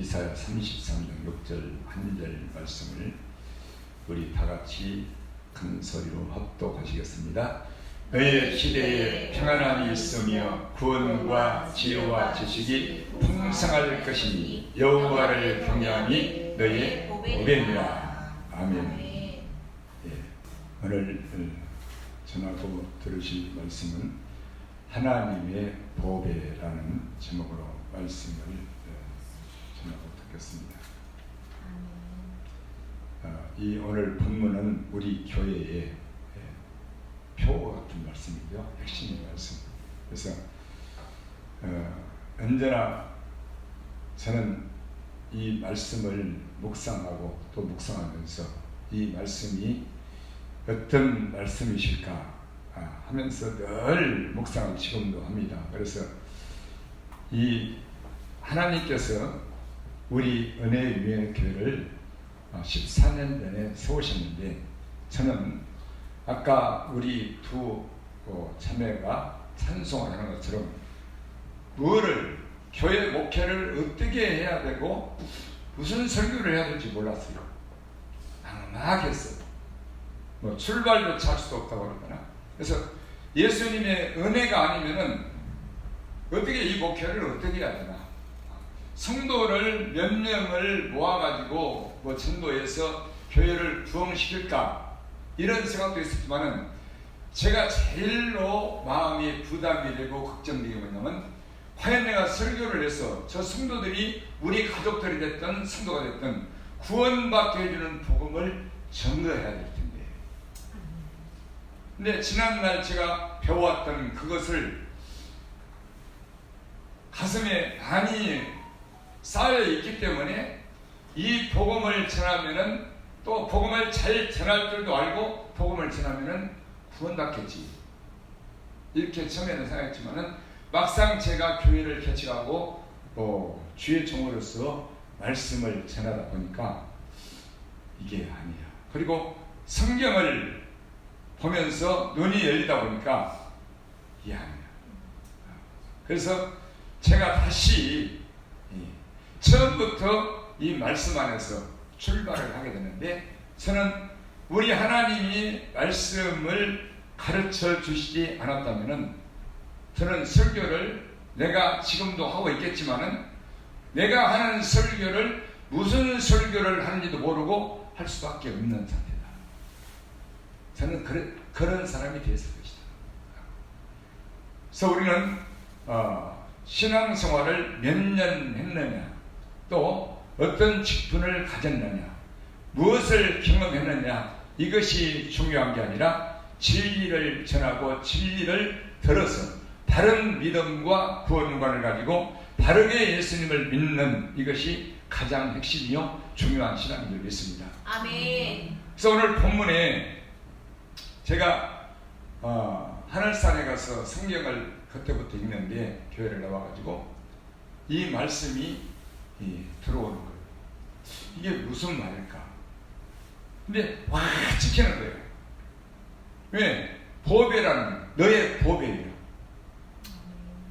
이사야 33장 6절 한 절 말씀을 우리 다같이 큰 소리로 합독하시겠습니다. 너의 시대에 평안함이 있으며 구원과 지혜와 지식이 풍성할 것이니 여호와를 경외함이 너의 보배니라. 아멘. 예, 오늘 전하고 들으실 말씀은 하나님의 보배라는 제목으로 말씀을 전하고 듣겠습니다. 이 오늘 본문은 우리 교회의 표 같은 말씀이죠. 핵심의 말씀. 그래서 언제나 저는 이 말씀을 묵상하고 또 묵상하면서 이 말씀이 어떤 말씀이실까 하면서 늘 묵상을 지금도 합니다. 그래서 이 하나님께서 우리 은혜의 교회를 14년 전에 세우셨는데, 저는 아까 우리 두 자매가 찬송을 하는 것처럼 무엇을 교회 목회를 어떻게 해야 되고 무슨 설교를 해야 될지 몰랐어요. 막막했어요. 뭐 출발조차 할 수도 없다고 그러거나. 그래서 예수님의 은혜가 아니면은 어떻게 이 목회를 어떻게 해야 되나, 성도를 몇 명을 모아가지고 뭐 전도해서 교회를 부흥시킬까, 이런 생각도 있었지만은 제가 제일로 마음이 부담이 되고 걱정되게 뭐냐면, 과연 내가 설교를 해서 저 성도들이 우리 가족들이 됐든 성도가 됐든 구원받게 해주는 복음을 전거해야 될 텐데. 근데 지난날 제가 배워왔던 그것을 가슴에 많이 쌓여 있기 때문에 이 복음을 전하면은 또 복음을 잘 전할 줄도 알고 복음을 전하면은 구원받겠지, 이렇게 처음에는 생각했지만은 막상 제가 교회를 개척하고 주의 종으로서 말씀을 전하다 보니까 이게 아니야. 그리고 성경을 보면서 눈이 열리다 보니까 이게 아니야. 그래서 제가 다시 처음부터 이 말씀 안에서 출발을 하게 되는데, 저는 우리 하나님이 말씀을 가르쳐 주시지 않았다면은 저는 설교를 내가 지금도 하고 있겠지만은 내가 하는 설교를 무슨 설교를 하는지도 모르고 할 수밖에 없는 상태다. 저는 그런 사람이 되었을 것이다. 그래서 우리는 신앙생활을 몇 년 했느냐, 또 어떤 직분을 가졌느냐, 무엇을 경험했느냐, 이것이 중요한 게 아니라 진리를 전하고 진리를 들어서 바른 믿음과 구원관을 가지고 바르게 예수님을 믿는, 이것이 가장 핵심이요 중요한 신앙인 줄 믿습니다. 아멘. 그래서 오늘 본문에 제가 하늘산에 가서 성경을 그때부터 읽는데, 교회를 나와가지고 이 말씀이 들어오는 거예요. 이게 무슨 말일까? 근데 와 찍히는 거예요. 왜? 보배라는, 너의 보배예요.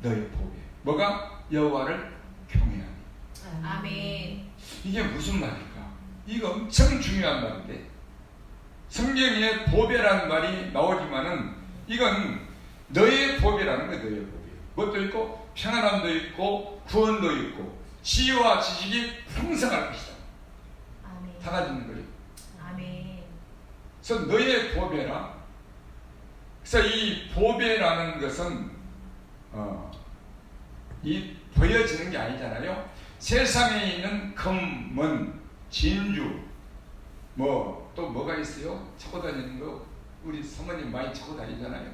너의 보배. 뭐가? 여호와를 경외하니. 아멘. 이게 무슨 말일까? 이거 엄청 중요한 말인데, 성경에 보배라는 말이 나오지만은 이건 너의 보배라는 거예요. 너의 보배. 그것도 있고 평안함도 있고 구원도 있고 지혜와 지식이 풍성할 것이다. 아멘. 다 가지는 거예요. 아멘. 그래서 너의 보배라. 그래서 이 보배라는 것은 이 보여지는 게 아니잖아요. 세상에 있는 금, 문, 진주, 뭐 또 뭐가 있어요? 차고 다니는 거 우리 사모님 많이 차고 다니잖아요.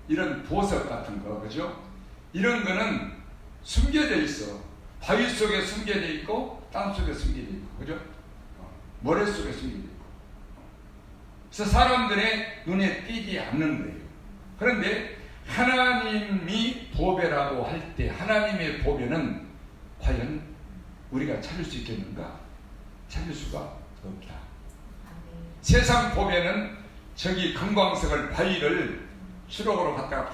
이런 보석 같은 거, 그죠? 이런 거는 숨겨져 있어. 바위 속에 숨겨져 있고 땅 속에 숨겨져 있고, 그죠? 모래 속에 숨겨져 있고. 그래서 사람들의 눈에 띄지 않는 거예요. 그런데 하나님이 보배라고 할 때, 하나님의 보배는 과연 우리가 찾을 수 있겠는가? 찾을 수가 없다. 아멘. 세상 보배는 저기 금광석을, 바위를 수록으로 갖다가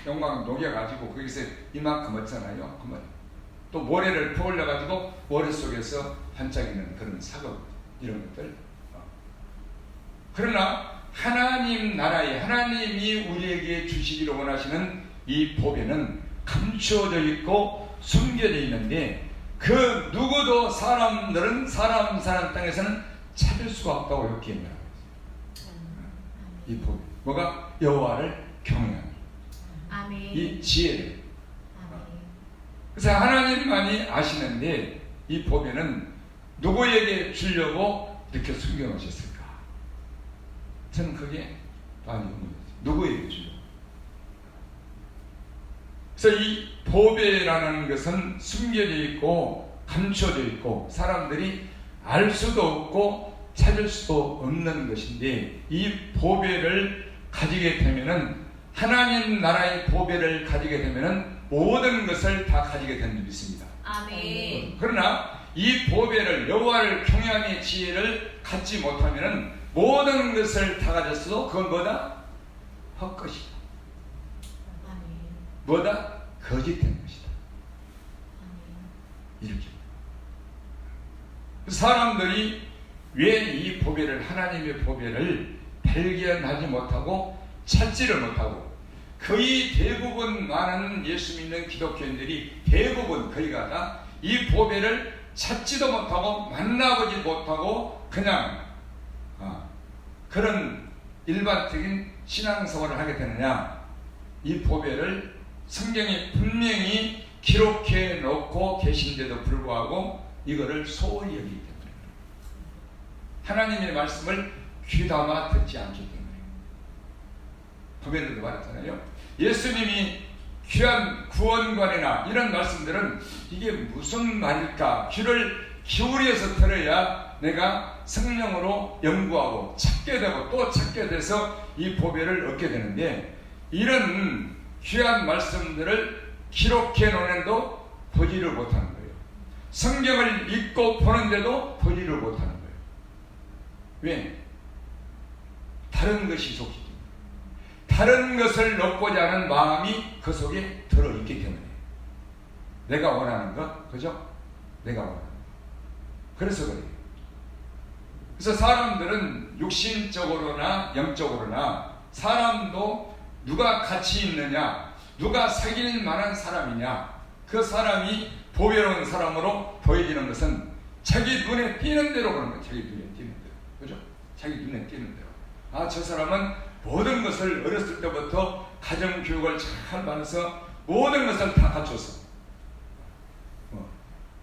영광 녹여가지고 거기서 이만큼 얻잖아요. 그러면 또 모래를 퍼올려 가지고 모래 속에서 반짝이는 그런 사금 이런 것들. 그러나 하나님 나라에 하나님이 우리에게 주시기를 원하시는 이 보배는 감추어져 있고 숨겨져 있는데 그 누구도 사람들은 사람 사는 땅에서는 찾을 수가 없다고 이렇게 얘기합니다. 이 보배 뭐가 여호와를 경외하는 아멘. 이 지혜를. 아멘. 그래서 하나님만이 아시는데 이 보배는 누구에게 주려고 이렇게 숨겨놓으셨을까? 저는 그게 많이 의문이에요. 누구에게 주려고? 그래서 이 보배라는 것은 숨겨져 있고 감춰져 있고 사람들이 알 수도 없고 찾을 수도 없는 것인데 이 보배를 가지게 되면은 하나님 나라의 보배를 가지게 되면은 모든 것을 다 가지게 되는 줄 믿습니다. 아멘. 그러나 이 보배를 여호와를 경외함의 지혜를 갖지 못하면은 모든 것을 다 가졌어도 그건 뭐다? 헛것이다. 아멘. 뭐다? 거짓된 것이다. 아멘. 이렇게 사람들이 왜 이 보배를 하나님의 보배를 발견하지 못하고 찾지를 못하고 거의 대부분 많은 예수 믿는 기독교인들이 대부분 거의가 다 이 보배를 찾지도 못하고 만나보지 못하고 그냥 그런 일반적인 신앙생활을 하게 되느냐? 이 보배를 성경에 분명히 기록해 놓고 계신데도 불구하고 이거를 소홀히 여기기 때문에 하나님의 말씀을 귀담아 듣지 않기 때문에 보배들도 말했잖아요. 예수님이 귀한 구원관이나 이런 말씀들은 이게 무슨 말일까? 귀를 기울여서 들어야 내가 성령으로 연구하고 찾게 되고 또 찾게 돼서 이 보배를 얻게 되는데 이런 귀한 말씀들을 기록해 놓는데도 보지를 못하는 거예요. 성경을 읽고 보는데도 보지를 못하는 거예요. 왜? 다른 것이 속이기 때문에 다른 것을 얻고자 하는 마음이 그 속에 들어있기 때문에 내가 원하는 것, 그죠? 내가 원하는 것. 그래서 그래요. 그래서 사람들은 육신적으로나 영적으로나 사람도 누가 가치 있느냐, 누가 사귈 만한 사람이냐, 그 사람이 보배로운 사람으로 보여지는 것은 자기 눈에 띄는 대로 보는 거예요. 자기 눈에 띄는 대로. 그죠? 자기 눈에 띄는 대로. 아, 저 사람은 모든 것을 어렸을 때부터 가정교육을 잘 받아서 모든 것을 다 갖춰서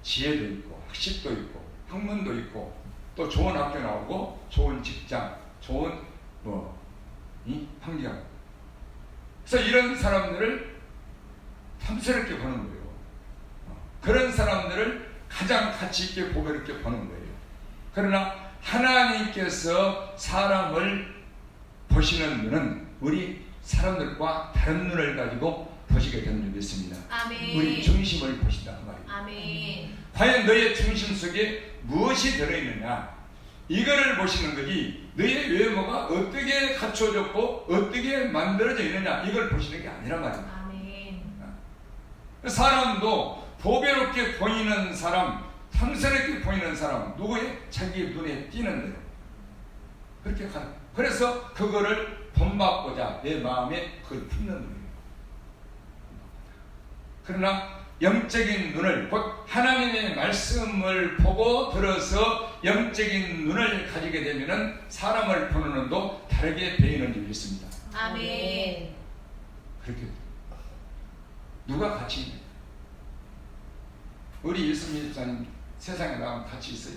지혜도 있고 학식도 있고 학문도 있고 또 좋은 학교 나오고 좋은 직장, 좋은 이 환경. 그래서 이런 사람들을 탐스럽게 보는 거예요. 그런 사람들을 가장 가치 있게 보배롭게 보는 거예요. 그러나 하나님께서 사람을 보시는 눈은 우리 사람들과 다른 눈을 가지고 보시게 되는 줄 믿습니다. 아멘. 우리 중심을 보신다 그 말이에요. 아멘. 과연 너의 중심 속에 무엇이 들어있느냐, 이거를 보시는 거지 너의 외모가 어떻게 갖춰졌고 어떻게 만들어져 있느냐 이걸 보시는 게 아니란 말이에요. 아멘. 사람도 보배롭게 보이는 사람, 탐스럽게 보이는 사람, 누구의? 자기 눈에 띄는 대로 그렇게 가는 거예요. 그래서 그거를 본받고자 내 마음에 그걸 품는 거예요. 그러나 영적인 눈을, 곧 하나님의 말씀을 보고 들어서 영적인 눈을 가지게 되면은 사람을 보는 눈도 다르게 배이는 줄 믿습니다. 아멘. 그렇게 누가 가치 있냐? 우리 예수님 집사님 세상에 나가면 가치 있어요?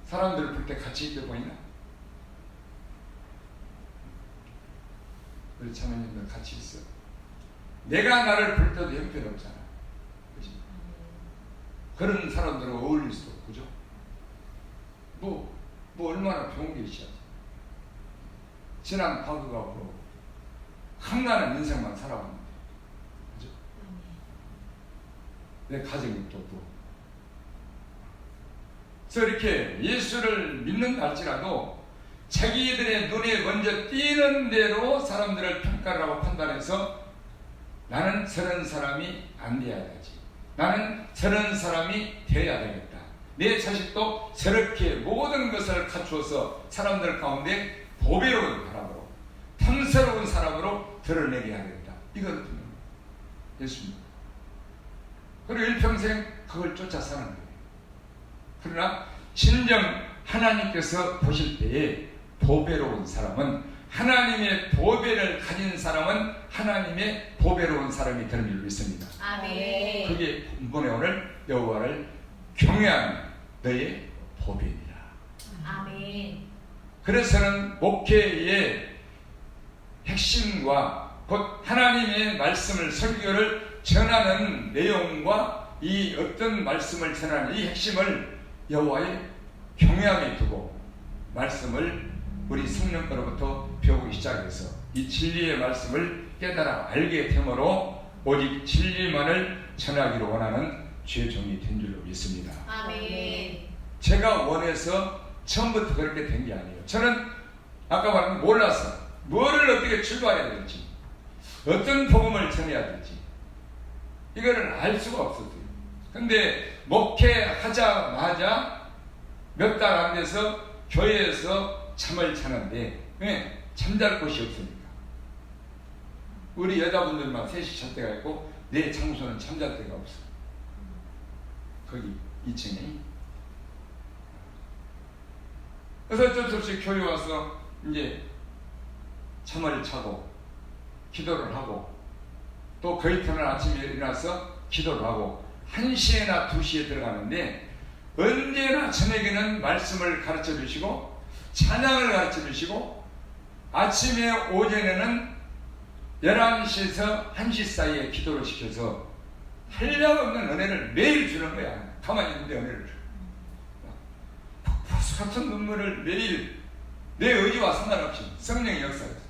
사람들을 볼 때 가치 있게 보이나? 우리 자매님들 가치 있어. 내가 나를 볼 때도 형편없잖아. 그치? 그런 사람들하고 어울릴 수도 없고, 그죠? 뭐 얼마나 좋은 게 있어야지. 지난 과거가 없고, 한가한 인생만 살아왔는데, 그죠? 내 가정이 또 없고. 그래서 이렇게 예수를 믿는다 할지라도 자기들의 눈에 먼저 띄는 대로 사람들을 평가를 하고 판단해서 나는 저런 사람이 안 돼야 되지. 나는 저런 사람이 되어야 되겠다. 내 자식도 저렇게 모든 것을 갖추어서 사람들 가운데 보배로운 사람으로, 탐스러운 사람으로 드러내게 하겠다. 이건 예수입니다. 그리고 일평생 그걸 쫓아 사는 거예요. 그러나 진정 하나님께서 보실 때에 보배로운 사람은, 하나님의 보배를 가진 사람은 하나님의 보배로운 사람이 되는 줄 믿습니다. 아멘. 그게 본문에 오늘 여호와를 경외하는 너의 보배니라. 아멘. 그래서는 목회의 핵심과 곧 하나님의 말씀을, 설교를 전하는 내용과 이 어떤 말씀을 전하는 이 핵심을 여호와의 경외함에 두고 말씀을 우리 성령으로부터 배우기 시작해서 이 진리의 말씀을 깨달아 알게 되므로 오직 진리만을 전하기를 원하는 주의 종이 된 줄로 믿습니다. 아멘. 제가 원해서 처음부터 그렇게 된 게 아니에요. 저는 아까 말한 몰라서 뭐를 어떻게 출발해야 될지, 어떤 복음을 전해야 될지 이거를 알 수가 없었어요. 근데 목회하자마자 몇 달 안 돼서 교회에서 잠을 자는데 왜? 잠잘 곳이 없으니까. 우리 여자분들만 셋이 잘 때가 있고 내 장소는 잠잘 데가 없어. 거기 2층에. 그래서 어쩔 수 없이 교회 와서 이제 잠을 자고 기도를 하고 또 그 이튿날 아침에 일어나서 기도를 하고 1시에나 2시에 들어가는데 언제나 저녁에는 말씀을 가르쳐 주시고 찬양을 가르쳐 주시고 아침에 오전에는 11시에서 1시 사이에 기도를 시켜서 한량없는 은혜를 매일 주는 거야. 가만히 있는데 은혜를 줘. 폭포수 같은 눈물을 매일 내 의지와 상관없이 성령의 역사에서.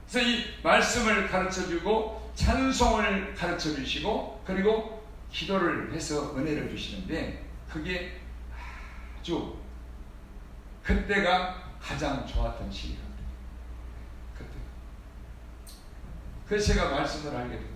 그래서 이 말씀을 가르쳐 주고 찬송을 가르쳐 주시고 그리고 기도를 해서 은혜를 주시는데 그게 아주 그때가 가장 좋았던 시기입니다. 그때. 그래서 제가 말씀을 알게 됩니다.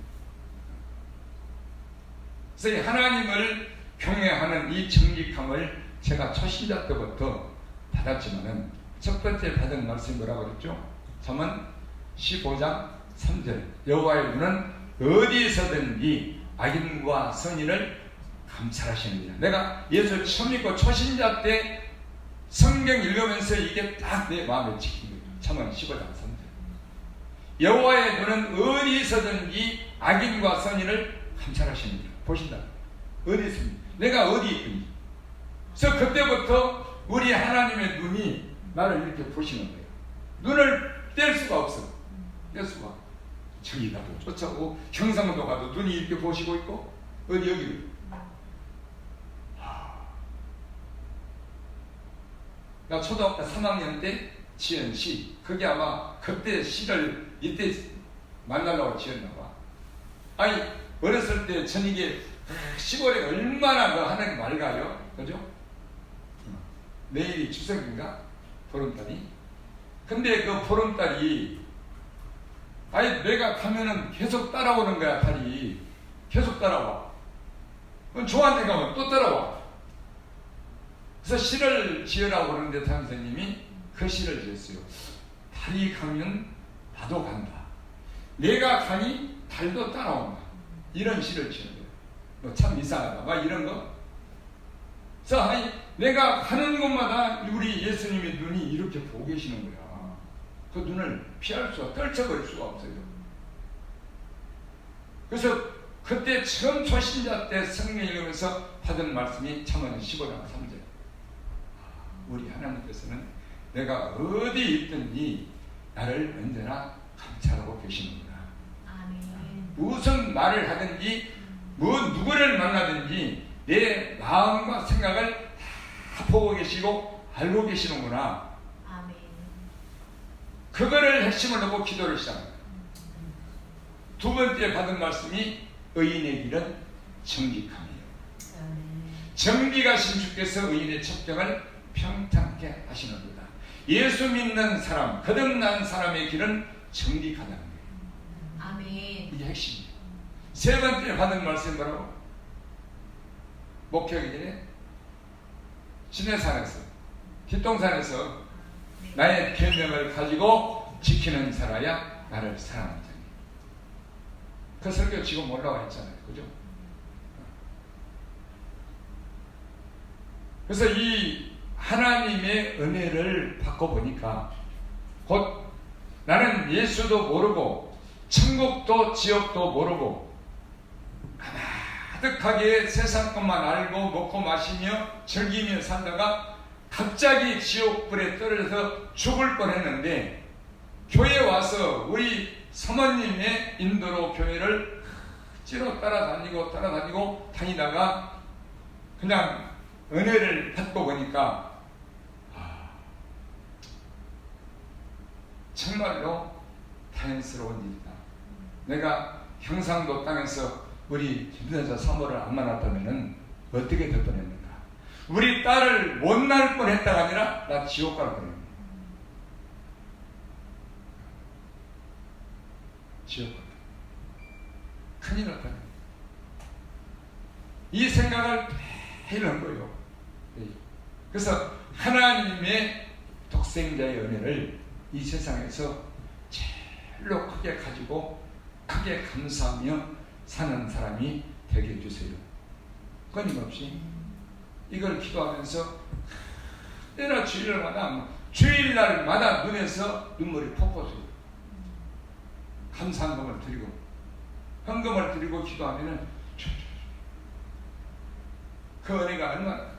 그래서 이 하나님을 경외하는 이 정직함을 제가 초신자 때부터 받았지만은 첫 번째 받은 말씀이 뭐라고 그랬죠? 잠언 15장 3절 여호와의 눈은 어디서든지 악인과 선인을 감찰하시느니라. 내가 예수 처음 믿고 초신자 때 성경 읽으면서 이게 딱 내 마음에 찍힌 거예요. 잠언 15장 3절 여호와의 눈은 어디서든지 악인과 선인을 감찰하시느니라. 보신다. 어디 있습니까? 내가 어디 있든지. 그래서 그때부터 우리 하나님의 눈이 나를 이렇게 보시는 거예요. 눈을 뗄 수가 없어. 뗄 수가. 저기 가도 쫓아오고 경상도 가도 눈이 이렇게 보시고 있고 어디 여기. 나 초등학교 3학년 때 지은 시. 그게 아마 그때 시를 이때 만나려고 지었나 봐. 아니 어렸을 때 저녁에 시골에 얼마나 그 하늘이 맑아요. 그죠? 내일이 추석인가? 보름달이. 근데 그 보름달이 아니 내가 가면은 계속 따라오는 거야. 달이 계속 따라와. 그럼 조한테 가면 또 따라와. 그래서 시를 지으라고 그러는데 선생님이 그 시를 지었어요. 달이 가면 나도 간다. 내가 가니 달도 따라온다. 이런 시를 지은 거예요. 참 이상하다. 막 이런 거. 그래서 아니 내가 가는 곳마다 우리 예수님의 눈이 이렇게 보고 계시는 거야. 그 눈을 피할 수가, 떨쳐버릴 수가 없어요. 그래서 그때 처음 초신자 때 성경 읽으면서 받은 말씀이 잠언 15장 3절. 우리 하나님께서는 내가 어디 있든지 나를 언제나 감찰하고 계시는구나. 아멘. 무슨 말을 하든지 누구를 만나든지 내 마음과 생각을 다 보고 계시고 알고 계시는구나. 아멘. 그거를 핵심을 놓고 기도를 시작합니다. 두 번째 받은 말씀이 의인의 길은 정직함이에요. 정직하신 주께서 의인의 첩경을 평탄케 하시는도다. 예수 믿는 사람, 거듭난 사람의 길은 정직하다는 거예요. 아멘. 이게 핵심이에요. 세 번째 받은 말씀이 뭐라고? 목회하기 전에 시내산에서 뒷동산에서 네. 나의 계명을 가지고 지키는 자라야 나를 사랑하는 자니. 그 설교 지금 올라와 있잖아요. 그죠? 그래서 이 하나님의 은혜를 받고 보니까 곧 나는 예수도 모르고 천국도 지옥도 모르고 가득하게 세상 것만 알고 먹고 마시며 즐기며 살다가 갑자기 지옥불에 떨어져서 죽을 뻔했는데 교회에 와서 우리 사모님의 인도로 교회를 찌러 따라다니고 다니다가 그냥 은혜를 받고 보니까 정말로 다행스러운 일이다. 내가 경상도 땅에서 우리 김선자 사모를 안 만났다면 어떻게 될 뻔했는가. 우리 딸을 못 낳을 뻔했다가 아니라 나 지옥 갈 뻔했는가. 지옥 갈 뻔. 큰일 났다. 이 생각을 매일 한 거예요. 그래서 하나님의 독생자의 은혜를 이 세상에서 제일로 크게 가지고 크게 감사하며 사는 사람이 되게 해주세요. 끊임없이 이걸 기도하면서 때나 주일날마다 눈에서 눈물이 폭포져요. 감사한금을 드리고 헌금을 드리고 기도하면은 그 은혜가 얼마나.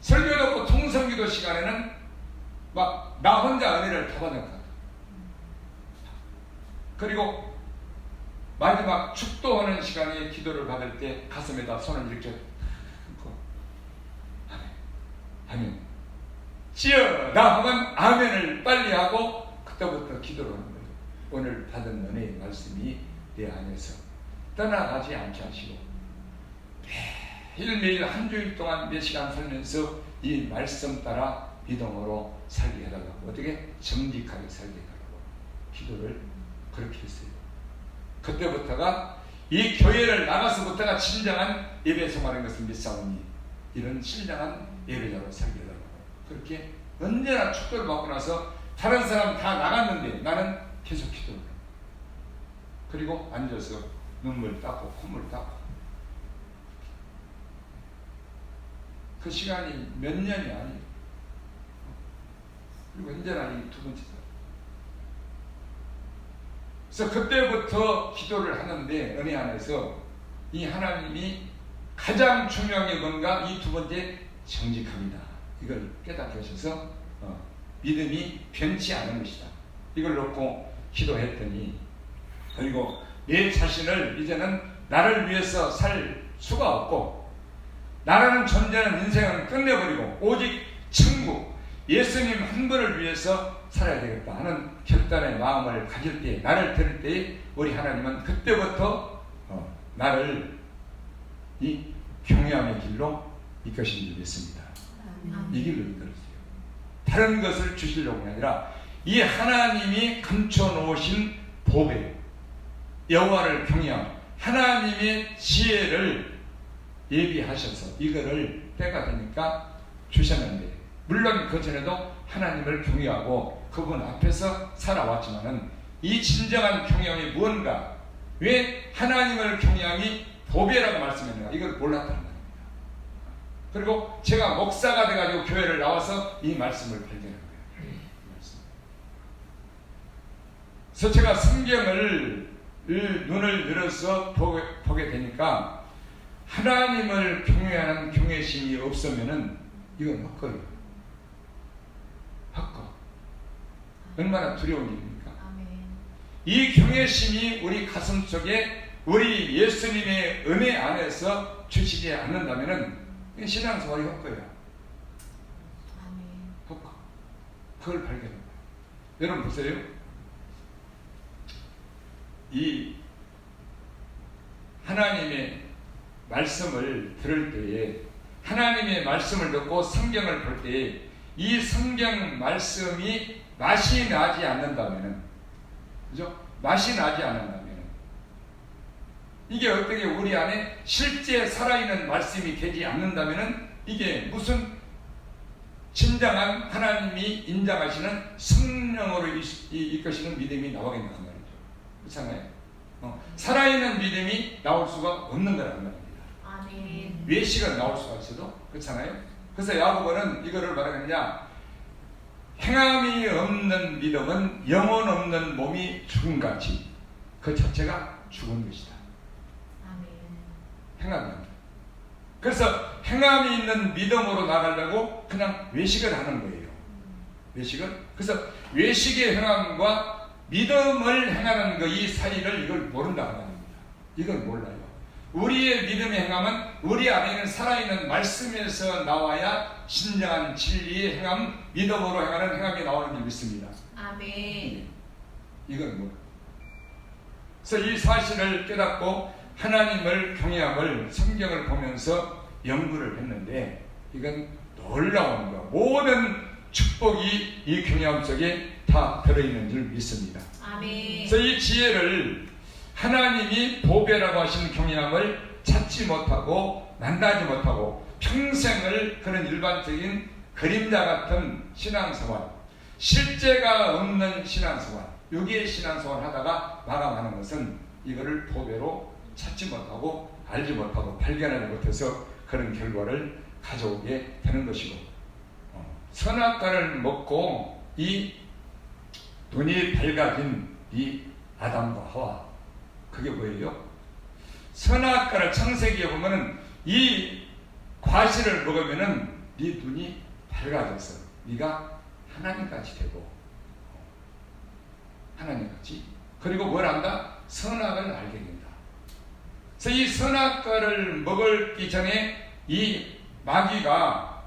설교 듣고 통성기도 시간에는 막 나 혼자 은혜를 다 받은 것 같아요. 그리고 마지막 축도하는 시간에 기도를 받을 때 가슴에다 손을 이렇게 얹고 아멘 찌어다 하면 아멘을 빨리 하고 그때부터 기도를 하는 거예요. 오늘 받은 은혜의 말씀이 내 안에서 떠나가지 않게 하시고 매일매일 한 주일 동안 몇 시간 살면서 이 말씀 따라 믿음으로 살게 해달라고, 어떻게 정직하게 살게 해달라고 기도를 그렇게 했어요. 그때부터가 이 교회를 나가서부터가 진정한 예배 생활인 것을 믿사오니 이런 진정한 예배자로 살게 해달라고 그렇게 언제나 축도를 받고 나서 다른 사람 다 나갔는데 나는 계속 기도를 해요. 그리고 앉아서 눈물 닦고 콧물 닦고 그 시간이 몇 년이 아니에요. 그리고 언제나 이 두 번째 그래서 그때부터 기도를 하는데 은혜 안에서 이 하나님이 가장 중요한 게 뭔가 이 두 번째 정직합니다. 이걸 깨닫게 하셔서 믿음이 변치 않은 것이다. 이걸 놓고 기도했더니 그리고 내 자신을 이제는 나를 위해서 살 수가 없고 나라는 존재는 인생은 끝내버리고 오직 천국 예수님 한 분을 위해서 살아야 되겠다 하는 결단의 마음을 가질 때 나를 들을 때 우리 하나님은 그때부터 나를 이 경외함의 길로 이끄신 줄 믿습니다. 이 길로 이끌었어요. 다른 것을 주시려고 아니라 이 하나님이 감춰놓으신 보배 여호와를 경외함 하나님의 지혜를 예비하셔서 이거를 때가 되니까 주셨는데 물론 그 전에도 하나님을 경외하고 그분 앞에서 살아왔지만은 이 진정한 경외함이 무언가 왜 하나님을 경외함이 보배라고 말씀했는가 이걸 몰랐다는 말입니다. 그리고 제가 목사가 돼가지고 교회를 나와서 이 말씀을 발견한 거예요. 그래서 제가 성경을 눈을 열어서 보게 되니까 하나님을 경외하는 경외심이 없으면은 이건 헛거예요. 헛거. 얼마나 두려운 일입니까? 이 경외심이 우리 가슴 속에 우리 예수님의 은혜 안에서 주시지 않는다면은 신앙생활이 헛거예요. 헛거. 그걸 발견합니다. 여러분 보세요. 이 하나님의 말씀을 들을 때에 하나님의 말씀을 듣고 성경을 볼 때에 이 성경 말씀이 맛이 나지 않는다면은 그죠? 맛이 나지 않는다면은 이게 어떻게 우리 안에 실제 살아있는 말씀이 되지 않는다면은 이게 무슨 진정한 하나님이 인정하시는 성령으로 이끄시는 믿음이 나오겠냐는 말이죠. 그렇잖아요. 살아있는 믿음이 나올 수가 없는 거라는 말입니다. 아멘. 외식은 나올 수가 있어도 그렇잖아요. 그래서 야고보는 이거를 말하느냐, 행함이 없는 믿음은 영혼 없는 몸이 죽음같이 그 자체가 죽은 것이다. 아멘. 행함이 없는. 그래서 행함이 있는 믿음으로 나가려고 그냥 외식을 하는 거예요. 외식을. 그래서 외식의 행함과 믿음을 행하는 거 이 사이를 이걸 모른다는 말입니다. 이걸 몰라요. 우리의 믿음의 행함은 우리 안에 있는 살아있는 말씀에서 나와야 진정한 진리의 행함, 믿음으로 행하는 행함이 나오는 줄 믿습니다. 아멘. 이건 뭐? 그래서 이 사실을 깨닫고 하나님을 경외함을 성경을 보면서 연구를 했는데 이건 놀라운 거. 모든 축복이 이 경외함 속에 다 들어있는 줄 믿습니다. 아멘. 그래서 이 지혜를 하나님이 보배라고 하신 경외함을 찾지 못하고 만나지 못하고 평생을 그런 일반적인 그림자 같은 신앙생활, 실제가 없는 신앙생활, 여기에 신앙생활 하다가 마감하는 것은 이거를 보배로 찾지 못하고 알지 못하고 발견하지 못해서 그런 결과를 가져오게 되는 것이고, 선악과를 먹고 이 눈이 밝아진 이 아담과 하와, 그게 뭐예요? 선악과를 창세기에 보면은 이 과실을 먹으면은 네 눈이 밝아져서 네가 하나님같이 되고, 하나님같이, 그리고 뭘 안다? 선악을 알게 된다. 그래서 이 선악과를 먹기 전에 이 마귀가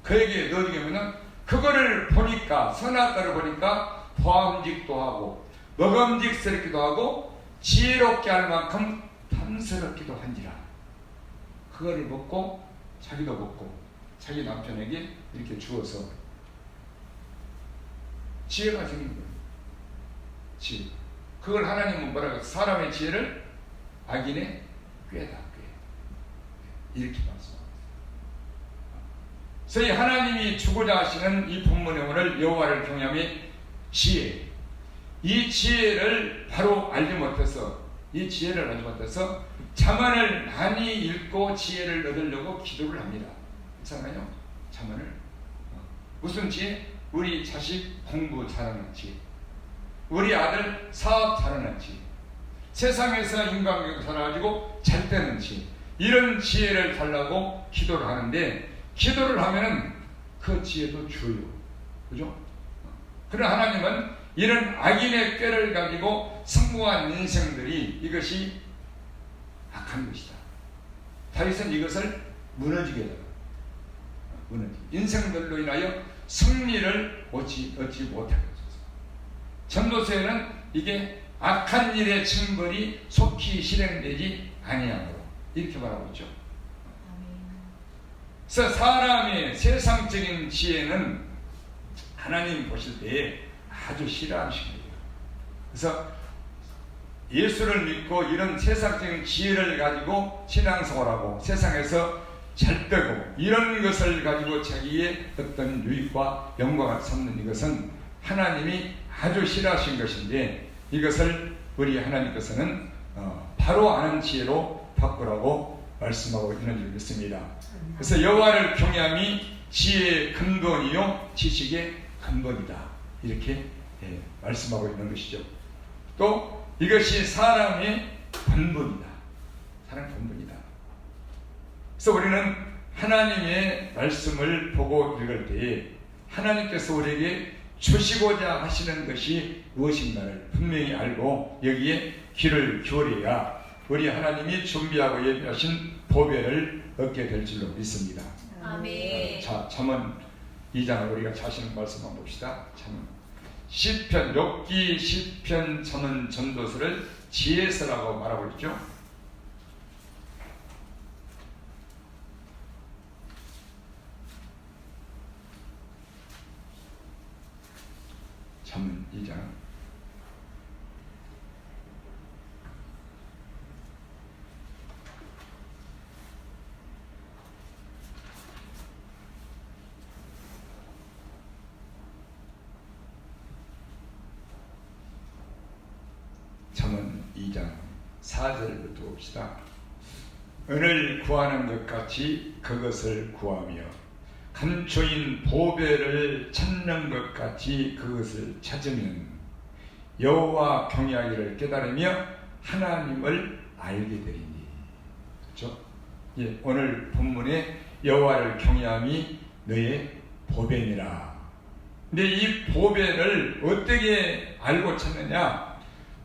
그에게 넣어주게 하면은 그거를 보니까, 선악과를 보니까 보암직도 하고 먹음직스럽기도 하고 지혜롭게 할 만큼 탐스럽기도 한지라. 그거를 먹고 자기도 먹고 자기 남편에게 이렇게 주어서 지혜가 생긴 거예요. 지혜. 그걸 하나님은 뭐라고, 사람의 지혜를 악인의 꾀다, 꾀. 이렇게 말씀합니다. 그래서 이 하나님이 주고자 하시는 이 본문의 오늘 여호와를 경외함의 지혜, 이 지혜를 바로 알지 못해서, 이 지혜를 알지 못해서 잠언을 많이 읽고 지혜를 얻으려고 기도를 합니다. 그렇잖아요. 잠언을. 무슨 지혜? 우리 자식 공부 잘하는 지혜, 우리 아들 사업 잘하는 지혜, 세상에서 인간관계 살아가지고 잘 되는 지혜, 이런 지혜를 달라고 기도를 하는데, 기도를 하면은 그 지혜도 줘요. 그죠? 그러나 하나님은 이런 악인의 꾀를 가지고 성공한 인생들이 이것이 악한 것이다. 다윗은 이것을 무너지게 해요. 인생들로 인하여 승리를 얻지 못하게 해서, 전도서에는 이게 악한 일의 징벌이 속히 실행되지 아니하므로 이렇게 말하고 있죠. 그래서 사람의 세상적인 지혜는 하나님 보실 때에 아주 싫어하시는 거예요. 그래서 예수를 믿고 이런 세상적인 지혜를 가지고 신앙생활하고 세상에서 잘 되고 이런 것을 가지고 자기의 어떤 유익과 영광을 삼는 이것은 하나님이 아주 싫어하신 것인데, 이것을 우리 하나님께서는 바로 아는 지혜로 바꾸라고 말씀하고 있는 줄 믿습니다. 그래서 여호와를 경외함이 지혜의 근본이요 지식의 근본이다, 이렇게 말씀하고 있는 것이죠. 또 이것이 사람의 본분이다. 사람의 본분이다. 그래서 우리는 하나님의 말씀을 보고 읽을 때에 하나님께서 우리에게 주시고자 하시는 것이 무엇인가를 분명히 알고 여기에 귀를 기울여야 우리 하나님이 준비하고 예비하신 보배를 얻게 될 줄로 믿습니다. 아멘. 자, 잠언 2장을 우리가 자신의 말씀 한번 봅시다. 잠언. 시편, 욥기, 시편, 잠언, 전도서를 지혜서라고 말하고 있죠. 잠언 2장. 3장 4절부터 봅시다. 은을 구하는 것 같이 그것을 구하며 감초인 보배를 찾는 것 같이 그것을 찾으면 여호와 경외하기를 깨달으며 하나님을 알게 되리니. 그렇죠? 예, 오늘 본문에 여호와를 경외함이 너의 보배니라. 근데 이 보배를 어떻게 알고 찾느냐?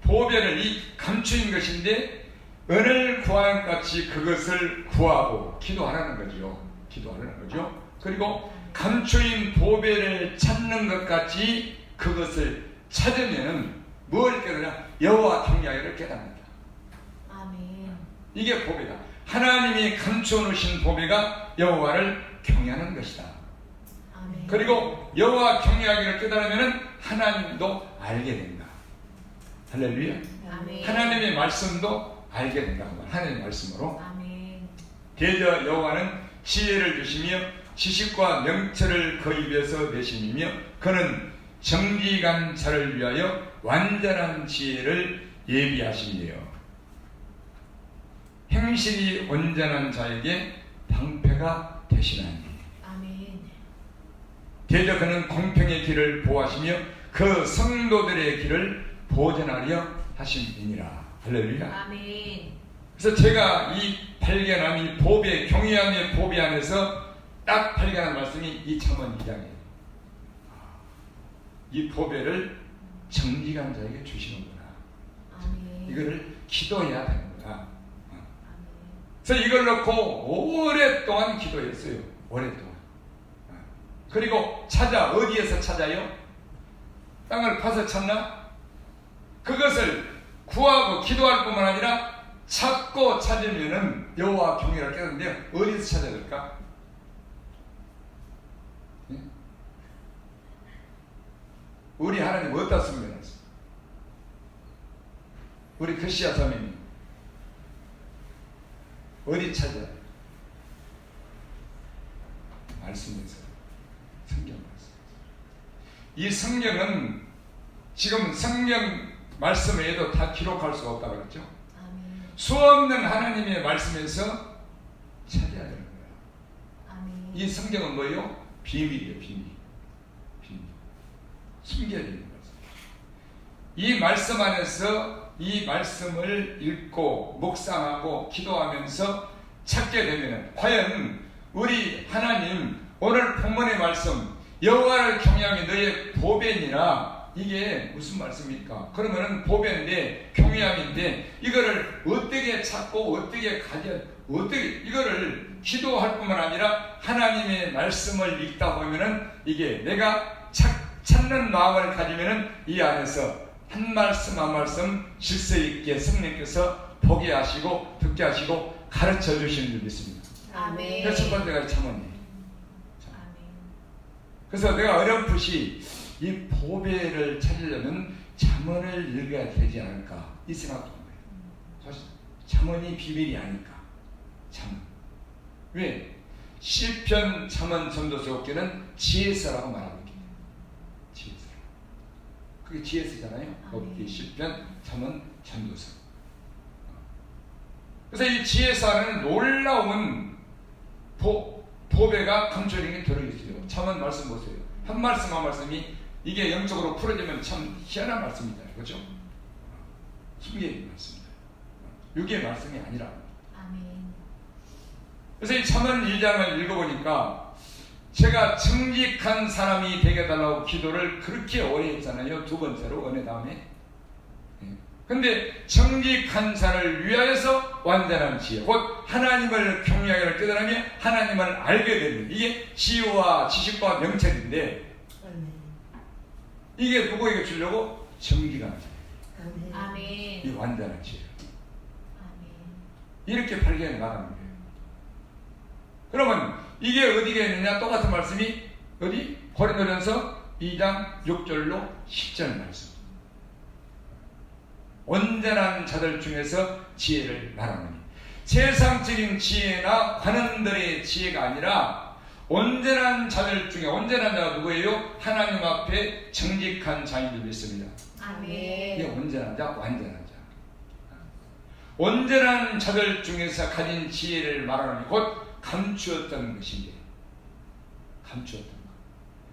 보배를 이 감추인 것인데 은을 구하는 것 같이 그것을 구하고 기도하라는 거죠. 기도하라는 거죠. 그리고 감추인 보배를 찾는 것 같이 그것을 찾으면은 뭘 깨달으냐? 여호와 경외하기를 깨닫는다. 아멘. 이게 보배다. 하나님이 감춰 놓으신 보배가 여호와를 경외하는 것이다. 아멘. 그리고 여호와 경외하기를 깨달으면 하나님도 알게 된다. 할렐루야. 아멘. 하나님의 말씀도 알게 된다. 하나님의 말씀으로. 아멘. 대저 여호와는 지혜를 주시며 지식과 명철을 그 입에서 내심이며 그는 정직한 자를 위하여 완전한 지혜를 예비하시니요. 행실이 온전한 자에게 방패가 되시나니. 아멘. 대저 그는 공평의 길을 보호하시며 그 성도들의 길을 보전하려 하심이니라. 할렐루야. 아멘. 그래서 제가 이 발견한 이 보배, 경외함의 보배 안에서 딱 발견한 말씀이 이 잠언 2장이에요. 이 보배를 정직한 자에게 주시는구나. 아멘. 이거를 기도해야 되는구나. 아멘. 그래서 이걸 놓고 오랫동안 기도했어요. 오랫동안. 그리고 찾아. 어디에서 찾아요? 땅을 파서 찾나? 그것을 구하고 기도할 뿐만 아니라 찾고 찾으면은 여호와 경외를 깨닫는데 어디서 찾아야 될까? 네? 우리 하나님 어디다 숨겨놨어? 우리 크시아 사모님 어디 찾아야 돼? 말씀에서. 성경 말씀. 이 성경은 지금 성경 말씀 외에도 다 기록할 수가 없다고 그랬죠. 아멘. 수없는 하나님의 말씀에서 찾아야 되는 거야. 아멘. 이 성경은 뭐예요? 비밀이에요. 비밀. 비밀. 숨겨야 되는 말씀. 이 말씀 안에서 이 말씀을 읽고 묵상하고 기도하면서 찾게 되면 과연 우리 하나님 오늘 본문의 말씀 여호와를 경외함이 너의 보배니라. 이게 무슨 말씀입니까? 그러면은 보배인데 경외함인데 이거를 어떻게 찾고 어떻게 가져 어떻게 이거를 기도할 뿐만 아니라 하나님의 말씀을 읽다 보면은 이게 내가 찾는 마음을 가지면은 이 안에서 한 말씀 한 말씀 질서 있게 성령께서 보게 하시고 듣게 하시고 가르쳐 주시는 줄 믿습니다. 아멘. 그래서 첫 번째가 잠언이에요. 아멘. 그래서 내가 어렴풋이 이 보배를 찾으려면 잠언을 읽어야 되지 않을까 이 생각도 한 거예요. 사실 잠언이 비밀이 아닐까. 잠언. 왜? 시편, 잠언, 전도서 옥기는 지혜서라고 말하고 있습니다. 지혜서. 그게 지혜서잖아요. 옥기, 시편, 잠언, 전도서. 그래서 이 지혜서 안에는 놀라운 보배가 감춰있는 게 들어있어요. 잠언 말씀 보세요. 한 말씀 한 말씀이 이게 영적으로 풀어지면 참 희한한 말씀이다. 그렇죠? 숨겨진 말씀이다. 육의 말씀이 아니라. 아멘. 그래서 이 잠언 1장을 읽어보니까 제가 정직한 사람이 되게 달라고 기도를 그렇게 오래 했잖아요. 두 번째로 은혜 다음에. 근데 정직한 자를 위하여서 완전한 지혜, 곧 하나님을 경외하기를 깨달으며 하나님을 알게 되는 이게 지혜와 지식과 명철인데 이게 누구에게 주려고? 정직한 자예요. 아멘. 이 완전한 지혜. 아멘. 이렇게 발견해 나가는 거예요. 그러면 이게 어디가 있느냐? 똑같은 말씀이 어디? 고린도전서 2장 6절로 10절 말씀. 온전한 자들 중에서 지혜를 말하느니 세상적인 지혜나 관원들의 지혜가 아니라 온전한 자들 중에 온전한 자가 누구예요? 하나님 앞에 정직한 자인 줄 믿습니다. 아멘. 이게 온전한 자, 완전한 자. 온전한 자들 중에서 가진 지혜를 말하는 곧 감추었던 것인데, 감추었던 것.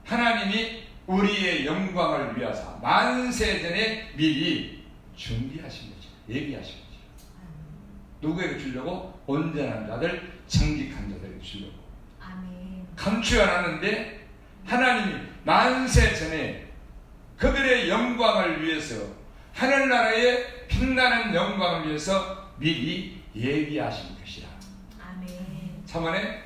하나님이 우리의 영광을 위하사 만세전에 미리 준비하신 거죠. 예비하신 거죠. 누구에게 주려고? 온전한 자들, 정직한 자들에게 주려고. 아멘. 감추어놨는데 하나님이 만세전에 그들의 영광을 위해서, 하늘나라의 빛나는 영광을 위해서 미리 예비하신 것이라. 아멘. 차원에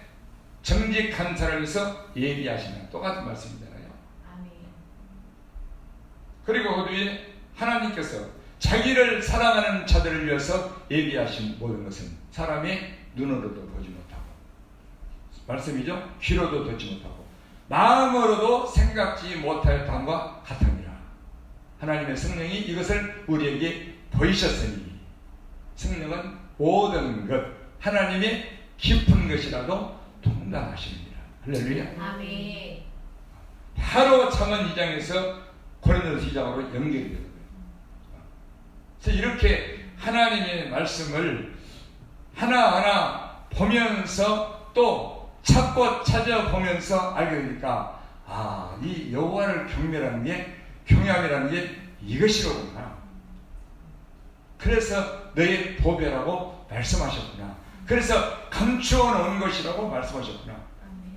정직한 자를 위해서 예비하시는 똑같은 말씀이잖아요. 아멘. 그리고 그 뒤에 하나님께서 자기를 사랑하는 자들을 위해서 예비하신 모든 것은 사람의 눈으로도 보지 못하고, 말씀이죠. 귀로도 듣지 못하고 마음으로도 생각지 못하였다함과 같으니라. 하나님의 성령이 이것을 우리에게 보이셨으니, 성령은 모든 것, 하나님의 깊은 것이라도 통달하십니다. 할렐루야. 아멘. 바로 잠언 2장에서 고린도서 2장으로 연결이 되는 거예요. 그래서 이렇게 하나님의 말씀을 하나하나 보면서 또 찾고 찾아보면서 알게 되니까, 아, 이 여호와를 경외함이라는 게 이것이로구나. 그래서 너의 보배라고 말씀하셨구나. 그래서 감추어 놓은 것이라고 말씀하셨구나. 아멘.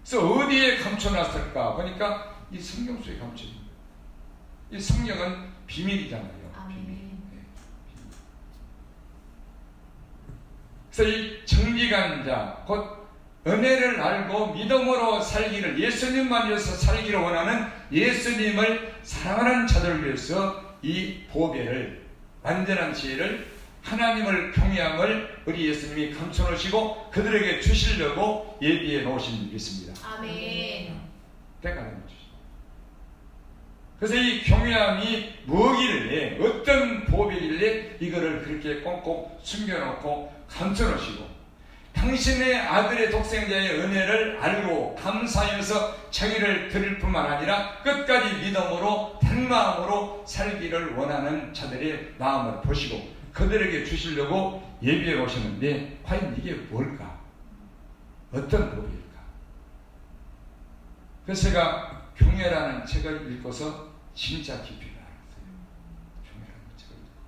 그래서 어디에 감춰놨을까 보니까 이 성경 속에 감춰진 거예요. 이 성경은 비밀이잖아요. 아멘. 비밀. 네, 비밀. 그래서 이 정직한 자, 곧 은혜를 알고 믿음으로 살기를, 예수님만 위해서 살기를 원하는, 예수님을 사랑하는 자들을 위해서 이 보배를, 완전한 지혜를, 하나님을 경외함을 우리 예수님이 감춰놓으시고 그들에게 주시려고 예비해 놓으신 일이 있습니다. 아멘. 때가 되면 주시고. 그래서 이 경외함이 뭐길래, 어떤 보배길래 이거를 그렇게 꽁꽁 숨겨놓고 감춰놓으시고, 당신의 아들의 독생자의 은혜를 알고 감사해서 자기를 드릴 뿐만 아니라 끝까지 믿음으로 단마음으로 살기를 원하는 자들의 마음을 보시고 그들에게 주시려고 예비해 오셨는데, 과연 이게 뭘까? 어떤 법일까? 그래서 제가 경외라는 책을 읽고서 진짜 깊이 알았어요. 경외라는 책을 읽고,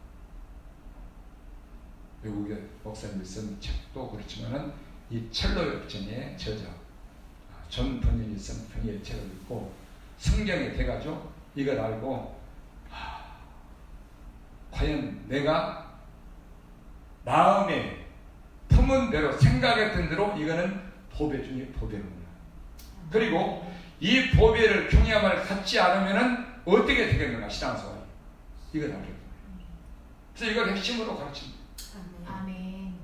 외국의 목사님이 쓴 책도 그렇지만은 이 첼로 역전의 저자 존 번연이 쓴 경외의 책을 읽고 성경의 대가죠. 이걸 알고, 과연 내가 마음에 품은 대로, 생각했던 대로 이거는 보배 중에 보배로구나. 그리고 이 보배를 경외함을 갖지 않으면은 어떻게 되겠는가, 신앙생활이. 이걸 알게 돼요. 그래서 이걸 핵심으로 가르칩니다. 아멘.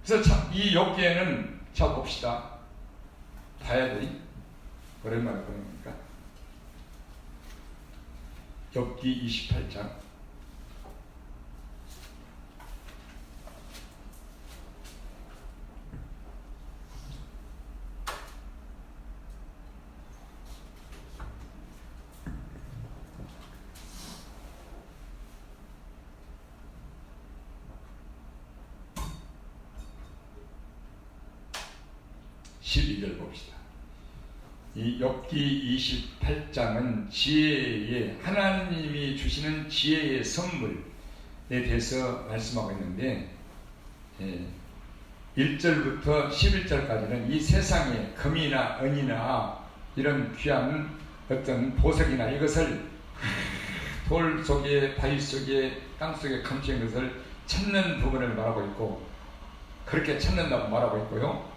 그래서 이 욥기에는, 자 봅시다. 봐야 되니? 오랜만에 보는 거니까. 욥기 28장. (12절) 봅시다. 이 욥기 28장은 지혜의, 하나님이 주시는 지혜의 선물에 대해서 말씀하고 있는데, 1절부터 11절까지는 이 세상에 금이나 은이나 이런 귀한 어떤 보석이나 이것을 돌 속에, 바위 속에, 땅 속에 감춘 것을 찾는 부분을 말하고 있고, 그렇게 찾는다고 말하고 있고요.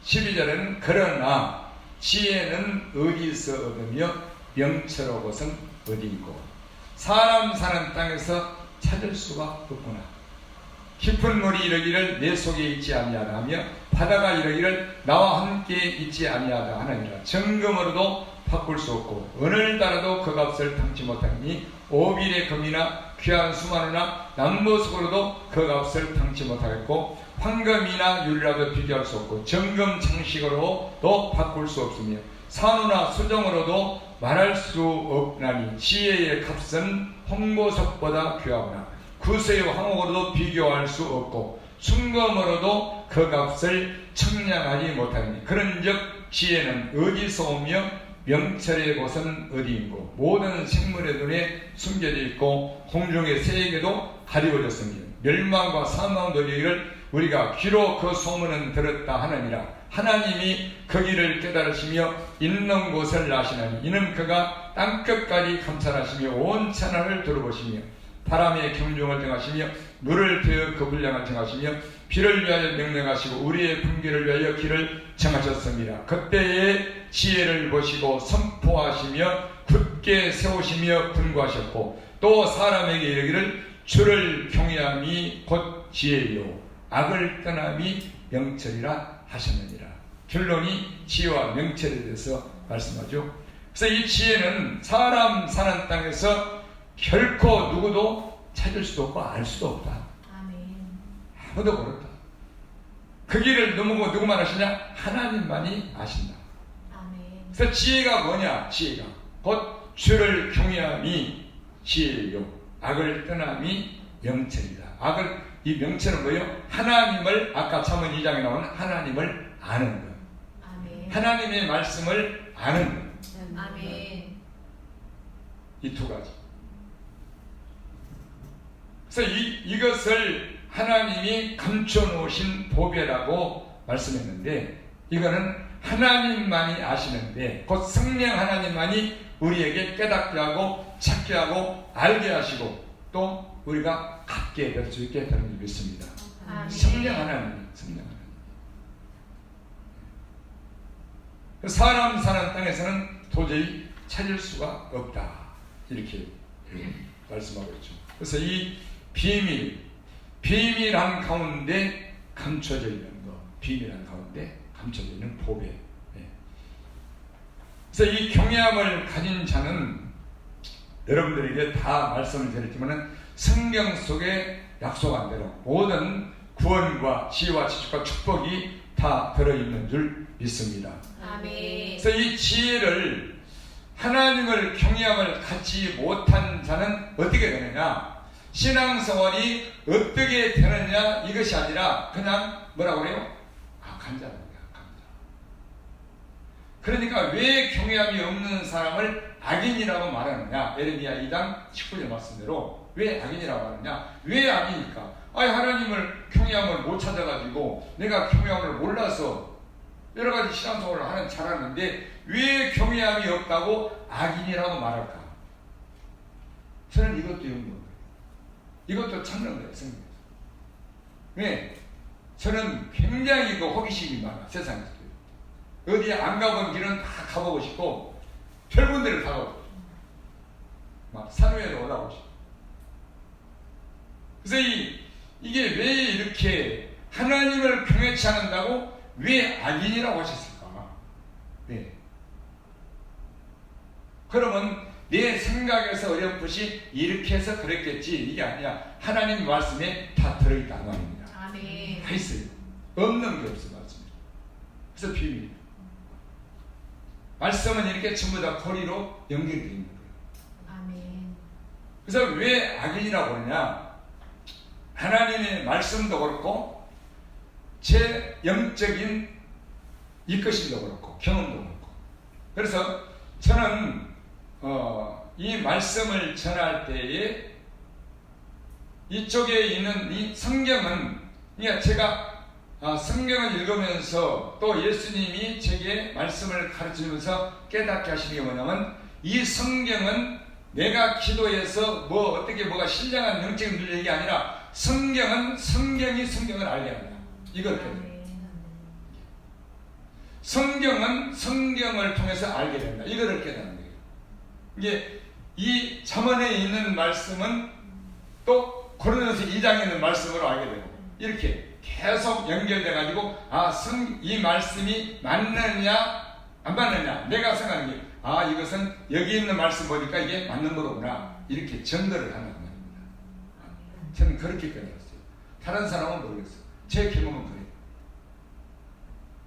12절에는 그러나 지혜는 어디서 얻으며 명철한 것은 어디 있고 사람 사는 땅에서 찾을 수가 없구나. 깊은 물이 이르기를 내 속에 있지 아니하다 하며 바다가 이르기를 나와 함께 있지 아니하다 하느니라. 정금으로도 바꿀 수 없고 은을 달아도 그 값을 당치 못하니 오빌의 금이나 귀한 수만이나 남보석으로도 그 값을 당치 못하겠고 황금이나 유리라도 비교할 수 없고 정금 장식으로도 바꿀 수 없으며 산호나 수정으로도 말할 수 없나니 지혜의 값은 홍보석보다 귀하구나. 구세와 황옥으로도 비교할 수 없고 순검으로도 그 값을 청량하지 못하니 그런즉 지혜는 어디서 오며 명철의 곳은 어디인고 모든 생물의 눈에 숨겨져 있고 공중의 새에게도 가리워졌으며 멸망과 사망 돌리기를 우리가 귀로 그 소문은 들었다 하느니라. 하나님이 거기를 깨달으시며 있는 곳을 아시나니 이는 그가 땅끝까지 감찰하시며 온 천하를 둘러보시며 바람의 경중을 정하시며 물을 대어 그 분량을 정하시며 비를 위하여 명령하시고 우리의 분기를 위하여 길을 정하셨습니다. 그때의 지혜를 보시고 선포하시며 굳게 세우시며 분고하셨고 또 사람에게 이르기를 주를 경외함이 곧 지혜요 악을 떠남이 명철이라 하셨느니라. 결론이 지혜와 명철에 대해서 말씀하죠. 그래서 이 지혜는 사람 사는 땅에서 결코 누구도 찾을 수도 없고 알 수도 없다. 아멘. 아무도 모른다. 그 길을 누구만 아시냐? 하나님만이 아신다. 아멘. 그래서 지혜가 뭐냐? 지혜가 곧 주를 경외함이 지혜요 악을 떠남이 명철이다. 이 명철은 뭐예요? 하나님을 아까 잠언 2장에 나오는 하나님을 아는 것. 아멘. 하나님의 말씀을 아는 것. 아멘. 이 두 가지. 그래서 이것을 하나님이 감춰놓으신 보배라고 말씀했는데 이거는 하나님만이 아시는데 곧 성령 하나님만이 우리에게 깨닫게 하고 찾게 하고 알게 하시고 또 우리가 갖게 될 수 있게 되는 줄 믿습니다. 아멘. 성령 하나님. 사람 사는 땅에서는 도저히 찾을 수가 없다. 이렇게 말씀하고 있죠. 그래서 이 비밀한 가운데 감춰져 있는 것, 비밀한 가운데 감춰져 있는 보배. 그래서 이 경외함을 가진 자는 여러분들에게 다 말씀을 드렸지만은 성경 속에 약속한 대로 모든 구원과 지혜와 지식과 축복이 다 들어있는 줄 믿습니다. 아멘. 그래서 이 지혜를 하나님을 경외함을 갖지 못한 자는 어떻게 되느냐? 신앙생활이 어떻게 되느냐 이것이 아니라 그냥 뭐라고 그래요? 악한 자입니다. 악한 자. 그러니까 왜 경외함이 없는 사람을 악인이라고 말하느냐? 에레미야 2장 19절 말씀대로 왜 악인이라고 하느냐? 왜 악이니까? 하나님을 경외함을 못 찾아가지고 내가 경외함을 몰라서 여러 가지 신앙생활을 하는 잘하는데 왜 경외함이 없다고 악인이라고 말할까? 저는 이것도 연구한 거예요. 이것도 찾는 거예요. 성경에서. 왜? 저는 굉장히 호기심이 많아. 세상에서. 어디에 안 가본 길은 다 가보고 싶고 별본 데를 다 가보고 싶고 막 산 위에도 올라오고 싶고 그래서 이게 왜 이렇게 하나님을 경외치 않는다고 왜 악인이라고 하셨을까? 네. 그러면 내 생각에서 어렴풋이 이렇게 해서 그랬겠지 이게 아니야. 하나님 말씀에 다 들어있단 말입니다. 아멘. 다 있어요. 없는 게 없어 말씀이. 그래서 비밀. 말씀은 이렇게 전부 다 고리로 연결되어 있는 거예요. 아멘. 그래서 왜 악인이라고 그러냐? 하나님의 말씀도 그렇고 제 영적인 이끄심도 그렇고 경험도 그렇고 그래서 저는 이 말씀을 전할 때에 이쪽에 있는 이 성경은 그러니까 제가 성경을 읽으면서 또 예수님이 제게 말씀을 가르치면서 깨닫게 하시는 게 뭐냐면 이 성경은 내가 기도해서 뭐가 신령한 영적인 논리가 아니라 성경은 성경이 성경을 알게 한다. 이걸 깨닫는 성경은 성경을 통해서 알게 된다. 이거를 깨닫는 거예요. 이게 이 잠언에 있는 말씀은 또 고린도서 2장에 있는 말씀으로 알게 되고 이렇게 계속 연결돼 가지고 이 말씀이 맞느냐 안 맞느냐 내가 생각하는 게 이것은 여기 있는 말씀 보니까 이게 맞는 거로구나 이렇게 전도를 하는 말입니다. 저는 그렇게 깨달았어요. 다른 사람은 모르겠어요. 제 경험은 그래요.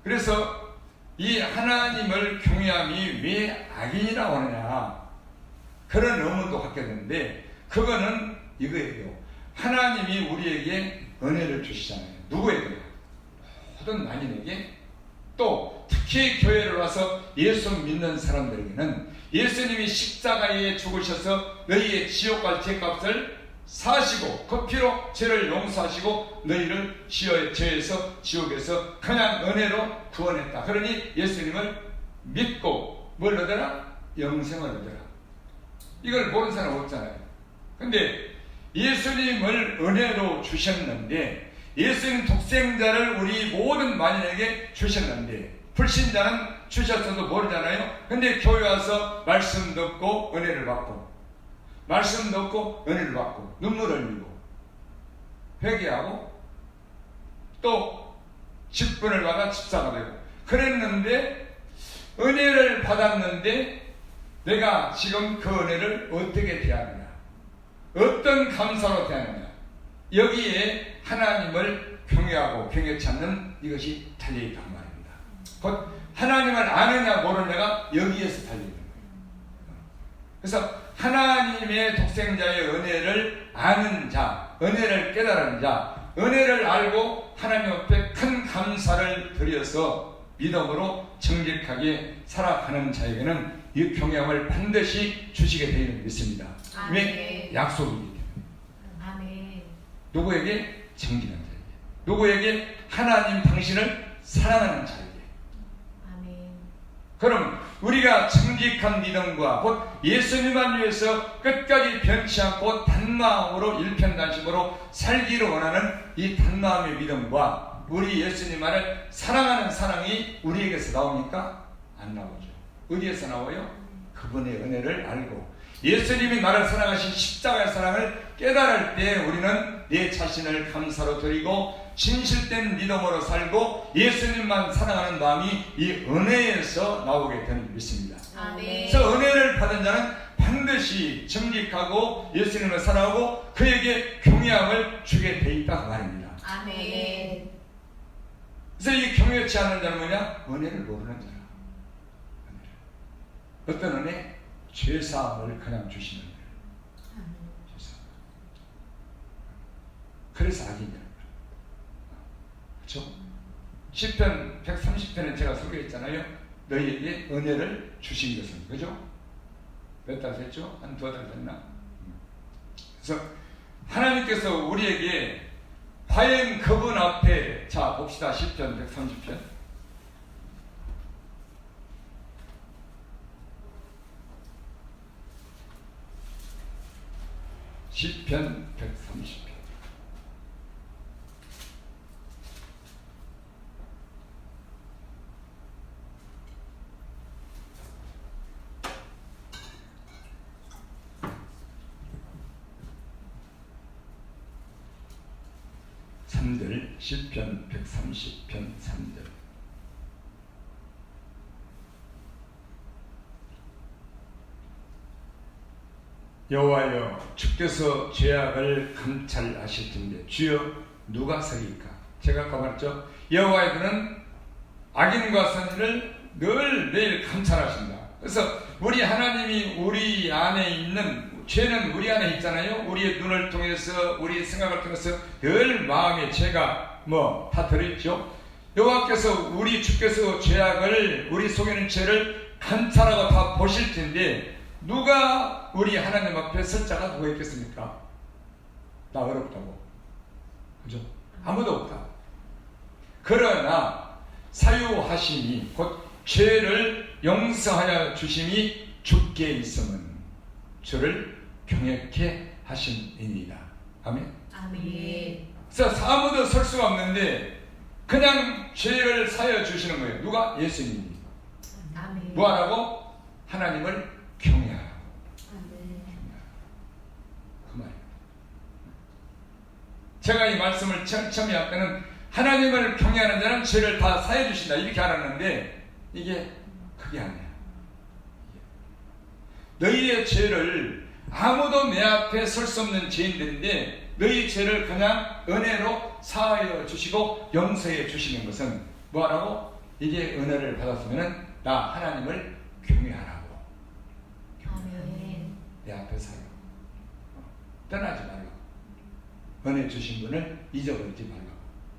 그래서 이 하나님을 경외함이 왜 악인이라고 하느냐, 그런 의문도 갖게 되는데, 그거는 이거예요. 하나님이 우리에게 은혜를 주시잖아요. 누구에게요? 모든 만인에게, 또 특히 교회를 와서 예수 믿는 사람들에게는 예수님이 십자가에 죽으셔서 너희의 지옥 갈 죄값을 사시고 그 피로 죄를 용서하시고 너희를 죄에서 지옥에서 그냥 은혜로 구원했다. 그러니 예수님을 믿고 뭘 얻어라? 영생을 얻어라. 이걸 모르는 사람 없잖아요. 근데 예수님을 은혜로 주셨는데, 예수님 독생자를 우리 모든 만인에게 주셨는데, 불신자는 주셨어도 모르잖아요. 근데 교회 와서 말씀 듣고 은혜를 받고, 말씀 듣고 은혜를 받고, 눈물 흘리고 회개하고 또 직분을 받아 집사가 되고 그랬는데, 은혜를 받았는데 내가 지금 그 은혜를 어떻게 대하느냐, 어떤 감사로 대하느냐, 여기에 하나님을 경외하고 경외치 않는 이것이 달려있단 말입니다. 곧 하나님을 아느냐 모르느냐가 여기에서 달려있는 거예요. 그래서 하나님의 독생자의 은혜를 아는 자, 은혜를 깨달은 자, 은혜를 알고 하나님 앞에 큰 감사를 드려서 믿음으로 정직하게 살아가는 자에게는 이 경외함을 반드시 주시게 되는 믿습니다. 아멘. 왜? 약속이기 때문에. 아멘. 누구에게? 정직한 자에게. 누구에게? 하나님 당신을 사랑하는 자에게. 아멘. 그럼 우리가 정직한 믿음과 곧 예수님만 위해서 끝까지 변치 않고 단마음으로 일편단심으로 살기를 원하는 이 단마음의 믿음과 우리 예수님만을 사랑하는 사랑이 우리에게서 나옵니까? 안 나오죠. 어디에서 나와요? 그분의 은혜를 알고 예수님이 나를 사랑하신 십자가의 사랑을 깨달을 때 우리는 내 자신을 감사로 드리고 진실된 믿음으로 살고 예수님만 사랑하는 마음이 이 은혜에서 나오게 되는 믿습니다. 아멘. 그래서 은혜를 받은 자는 반드시 정직하고 예수님을 사랑하고 그에게 경외함을 주게 돼 있다 그 말입니다. 아멘. 그래서 이 경외치 않는 자는 뭐냐? 은혜를 모르는 자라. 어떤 은혜? 죄사함을 그냥 주시는 거예요. 죄사함. 그래서 악이냐? 그렇죠? 시편 130편에 제가 소개했잖아요. 너희에게 은혜를 주신 것은, 그죠? 몇 달 됐죠? 한 2달 됐나? 그래서 하나님께서 우리에게 과연 그분 앞에, 자 봅시다. 시편 130편. 시편 130편. 시편 130편 3절. 여호와여, 주께서 죄악을 감찰하실 텐데 주여 누가 서리이까? 제가 아까 말했죠. 여호와의 그는 악인과 선인을 늘 매일 감찰하신다. 그래서 우리 하나님이 우리 안에 있는 죄는 우리 안에 있잖아요. 우리의 눈을 통해서 우리 생각을 통해서 늘 마음에 죄가 다 들어있죠. 여호와께서 우리 주께서 죄악을 우리 속에 있는 죄를 감찰하고 다 보실 텐데 누가 우리 하나님 앞에 설 자가 누가 있겠습니까? 나 어렵다고. 그죠? 아무도 없다. 그러나 사유하심이 곧 죄를 용서하여 주심이 주께 있음은 주를 경외케 하심이니이다. 아멘. 아멘. 그래서 아무도 설 수가 없는데 그냥 죄를 사여 주시는 거예요. 누가? 예수님이. 아멘. 뭐하라고? 하나님을 경외하라고. 아멘. 그 말이에요. 제가 이 말씀을 처음에 할 때는 하나님을 경외하는 자는 죄를 다 사여 주신다 이렇게 알았는데 이게 그게 아니야. 너희의 죄를 아무도 내 앞에 설 수 없는 죄인들인데 너희 죄를 그냥 은혜로 사하여 주시고 용서해 주시는 것은 뭐하라고? 이게 은혜를 받았으면 나 하나님을 경외하라고. 아멘. 내 앞에 살고 떠나지 말고 은혜 주신 분을 잊어버리지 말고.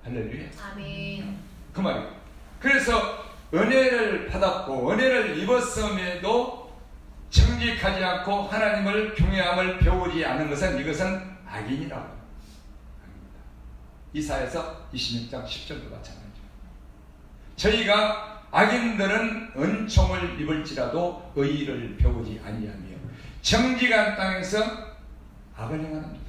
할렐루야. 아멘. 그 말이에요. 그래서 은혜를 받았고 은혜를 입었음에도 정직하지 않고 하나님을 경외함을 배우지 않은 것은 이것은 악인이라고 합니다. 이사야서 26장 10절도 마찬가지죠. 저희가 악인들은 은총을 입을지라도 의의를 배우지 아니하며 정직한 땅에서 악을 행합니다.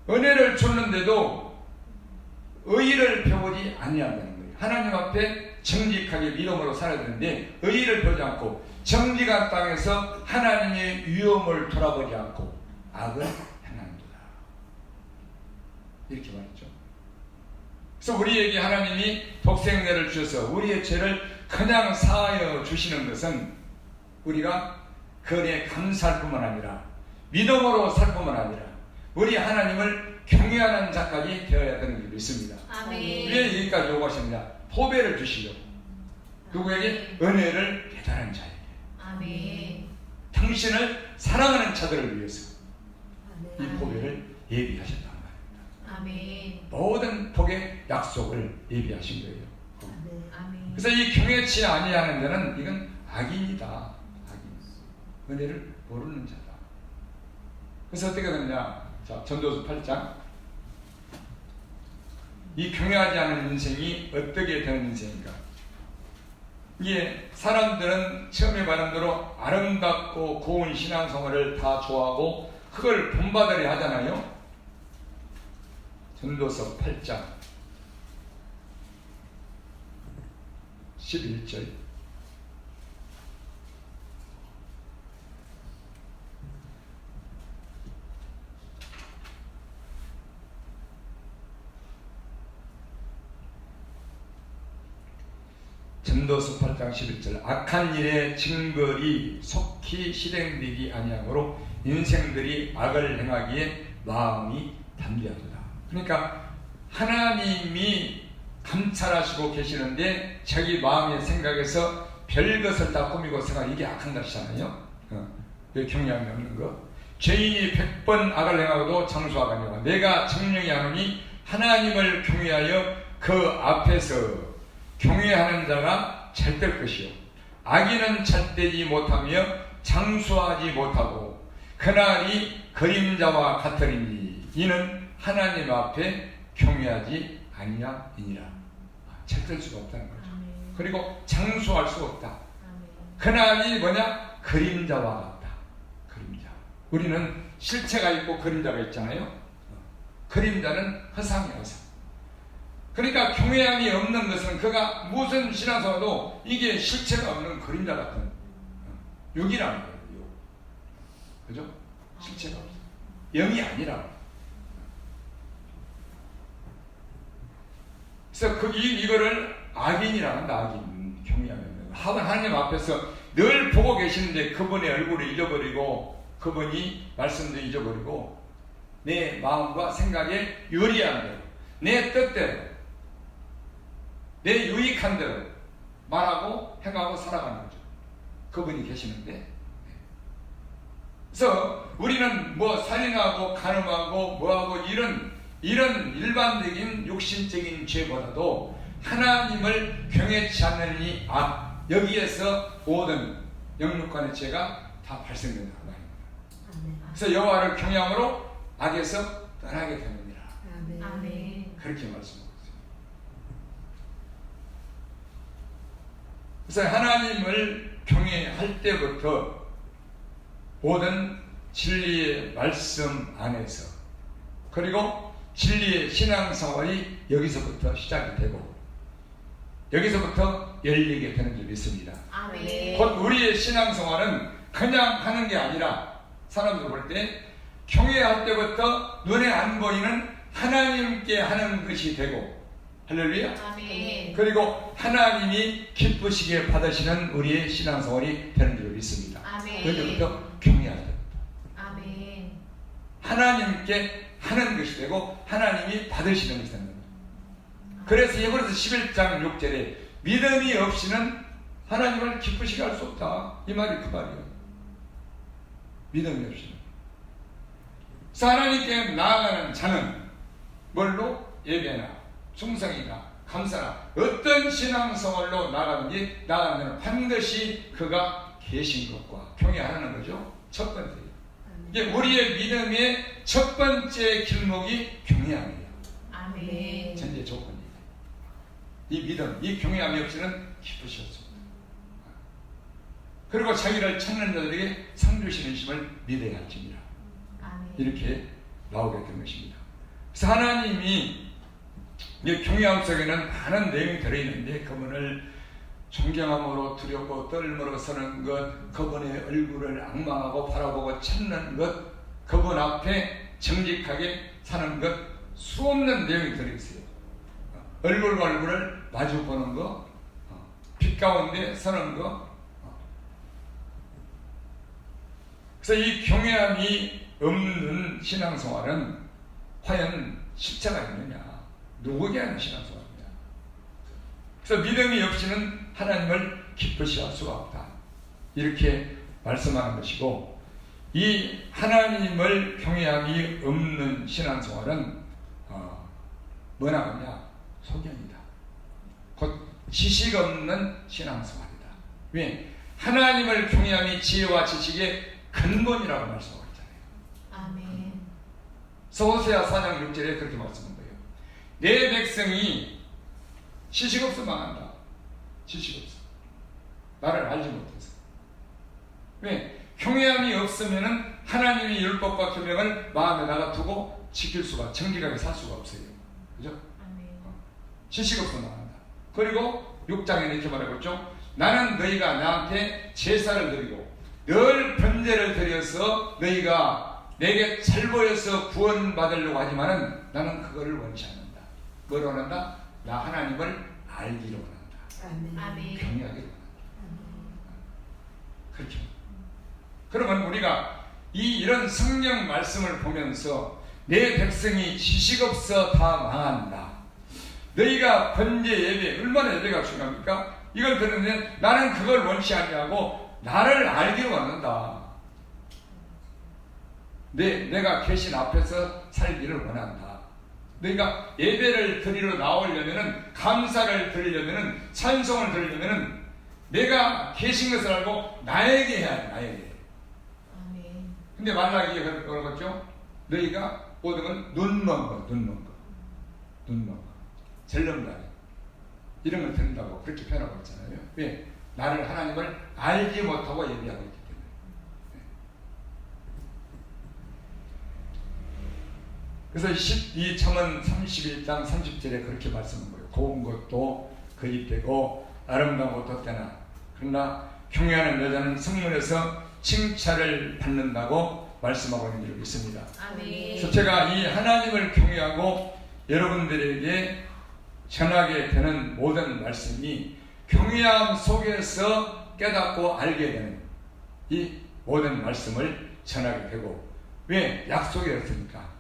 은혜를 줬는데도 의의를 배우지 아니한다는 거예요. 하나님 앞에 정직하게 믿음으로 살아야 되는데 의의를 배우지 않고 정직한 땅에서 하나님의 위엄을 돌아보지 않고 악을 행한도다. 이렇게 말했죠. 그래서 우리에게 하나님이 독생자를 주셔서 우리의 죄를 그냥 사하여 주시는 것은 우리가 그 은혜에 감사할 뿐만 아니라 믿음으로 살 뿐만 아니라 우리 하나님을 경외하는 자까지 되어야 되는 줄 믿습니다. 아멘. 왜 여기까지 요구하십니다. 포배를 주시려고. 누구에게? 은혜를 배달한 자에게. 아멘. 당신을 사랑하는 자들을 위해서 이 아멘. 포배를 예비하셨단 말입니다. 아멘. 모든 복의 약속을 예비하신 거예요. 아멘. 그래서 이 경외치 아니하는 자는 이건 악인이다. 악인. 은혜를 모르는 자다. 그래서 어떻게 되느냐? 자, 전도서 8장. 이 경외하지 않은 인생이 어떻게 되는 인생인가? 이게 사람들은 처음에 말한 대로 아름답고 고운 신앙생활을 다 좋아하고 그걸 본받으려 하잖아요. 전도서 8장 11절. 전도서 8장 11절. 악한 일의 징벌이 속히 실행되기 아니하므로 인생들이 악을 행하기에 마음이 담대하도다. 그러니까 하나님이 감찰하시고 계시는데 자기 마음의 생각에서 별것을 다 꾸미고 생각, 이게 악한 것이잖아요. 경량이 없는 거. 죄인이 100번 악을 행하고도 장수하거니와 내가 정령이 하노니 하나님을 경외하여 그 앞에서 경외하는 자가 잘될 것이요 악인은 잘되지 못하며 장수하지 못하고 그날이 그림자와 같으리니 이는 하나님 앞에 경외하지 아니하니라. 잘될 수가 없다는 거죠. 아멘. 그리고 장수할 수가 없다. 아멘. 그날이 뭐냐? 그림자와 같다. 그림자. 우리는 실체가 있고 그림자가 있잖아요. 그림자는 허상이야, 허상. 그러니까 경외함이 없는 것은 그가 무슨 신앙생활도 이게 실체가 없는 그림자 같은 육이라는 거예요. 육. 그죠? 실체가 없어. 영이 아니라고. 그래서 이거를 악인이라고 한다. 악인. 경외하면. 하나님 앞에서 늘 보고 계시는데 그분의 얼굴을 잊어버리고 그분이 말씀도 잊어버리고 내 마음과 생각에 유리한 대로 내 뜻대로 내 유익한 대로 말하고 행하고 살아가는 거죠. 그분이 계시는데. 그래서 우리는 뭐 살인하고 간음하고 뭐하고 이런 일반적인 육신적인 죄보다도 하나님을 경외치 않는 이 악, 여기에서 모든 영육간의 죄가 다 발생된다는 말입니다. 그래서 여호와를 경외함으로 악에서 떠나게 됩니다. 아멘. 그렇게 말씀하고 있어요. 그래서 하나님을 경외할 때부터 모든 진리의 말씀 안에서 그리고 진리의 신앙생활이 여기서부터 시작이 되고 여기서부터 열리게 되는 줄 믿습니다. 아멘. 곧 우리의 신앙생활은 그냥 하는 게 아니라 사람들 볼 때 경외할 때부터 눈에 안 보이는 하나님께 하는 것이 되고 할렐루야. 아멘. 그리고 하나님이 기쁘시게 받으시는 우리의 신앙생활이 되는 줄 믿습니다. 아멘. 여기부터 경외할 때부터 아멘. 하나님께 하는 것이 되고 하나님이 받으시는 것이 되는 겁니다. 그래서 히브리서 11장 6절에 믿음이 없이는 하나님을 기쁘시게 할 수 없다. 이 말이 그 말이에요. 믿음이 없이는. 그래서 하나님께 나아가는 자는 뭘로? 예배나 충성이나 감사나 어떤 신앙생활로 나가는지 나가면 반드시 그가 계신 것과 경외하는 거죠. 첫 번째. 이게 우리의 믿음의 첫 번째 길목이 경외함이에요. 아멘. 전제 조건이에요. 이 믿음, 이 경외함이 없이는 기쁘셨습니다. 그리고 자기를 찾는 자들에게 상 주시는 심을 믿어야 할지니라. 아멘. 이렇게 나오게 된 것입니다. 그래서 하나님이 이 경외함 속에는 많은 내용이 들어있는데 그분을 존경함으로 두렵고 떨므로 서는 것, 그분의 얼굴을 악망하고 바라보고 찾는 것, 그분 앞에 정직하게 사는 것, 수없는 내용이 들어있어요. 얼굴과 얼굴을 마주 보는 것, 빛 가운데 서는 것. 그래서 이 경외함이 없는 신앙생활은 과연 실체가 있느냐? 누구에게 하는 신앙생활이냐? 그래서 믿음이 없이는 하나님을 기쁘시 할 수가 없다. 이렇게 말씀하는 것이고, 이 하나님을 경외함이 없는 신앙생활은 뭐라 하냐? 소견이다. 곧 지식 없는 신앙생활이다. 왜? 하나님을 경외함이 지혜와 지식의 근본이라고 말씀하고 있잖아요. 아멘. 호세아 4장 6절에 그렇게 말씀한 거예요. 내 백성이 지식 없어 망한다. 지식 없어. 나를 알지 못해서. 왜? 경외함이 없으면은 하나님의 율법과 규명을 마음에다가 두고 지킬 수가, 정직하게 살 수가 없어요. 그죠? 아멘. 지식 없어 망한다. 그리고 6장에 이렇게 말하고 있죠. 나는 너희가 나한테 제사를 드리고 늘 번제를 드려서 너희가 내게 잘 보여서 구원받으려고 하지만은 나는 그거를 원치 않는다. 뭘 원한다? 나 하나님을 알기를 원한다. 아멘. 경외하기를 원한다. 그렇죠. 그러면 우리가 이런 성경 말씀을 보면서 내 백성이 지식 없어 다 망한다. 너희가 번제 예배, 얼마나 예배가 중요합니까? 이걸 들으면 나는 그걸 원치 않냐고 나를 알기를 원한다. 내가 계신 앞에서 살기를 원한다. 너희가 예배를 드리러 나오려면은, 감사를 드리려면은, 찬송을 드리려면은 내가 계신 것을 알고 나에게 해야 돼. 나에게. 아멘. 근데 말라기에 그러겠죠? 너희가 모든 건 눈먼 거, 눈먼 거, 눈먼 거, 절름다리 이런 걸 드린다고 그렇게 표현하고 있잖아요. 왜? 나를 하나님을 알지 못하고 예배하고 있기 때문에. 그래서 이 잠언 31장 30절에 그렇게 말씀한 거예요. 고운 것도 거짓되고 아름다운 것도 때나, 그러나 경외하는 여자는 성문에서 칭찬을 받는다고 말씀하고 있는 줄 믿습니다. 아멘. 그래서 제가 이 하나님을 경외하고 여러분들에게 전하게 되는 모든 말씀이 경외함 속에서 깨닫고 알게 되는 이 모든 말씀을 전하게 되고, 왜? 약속이었으니까.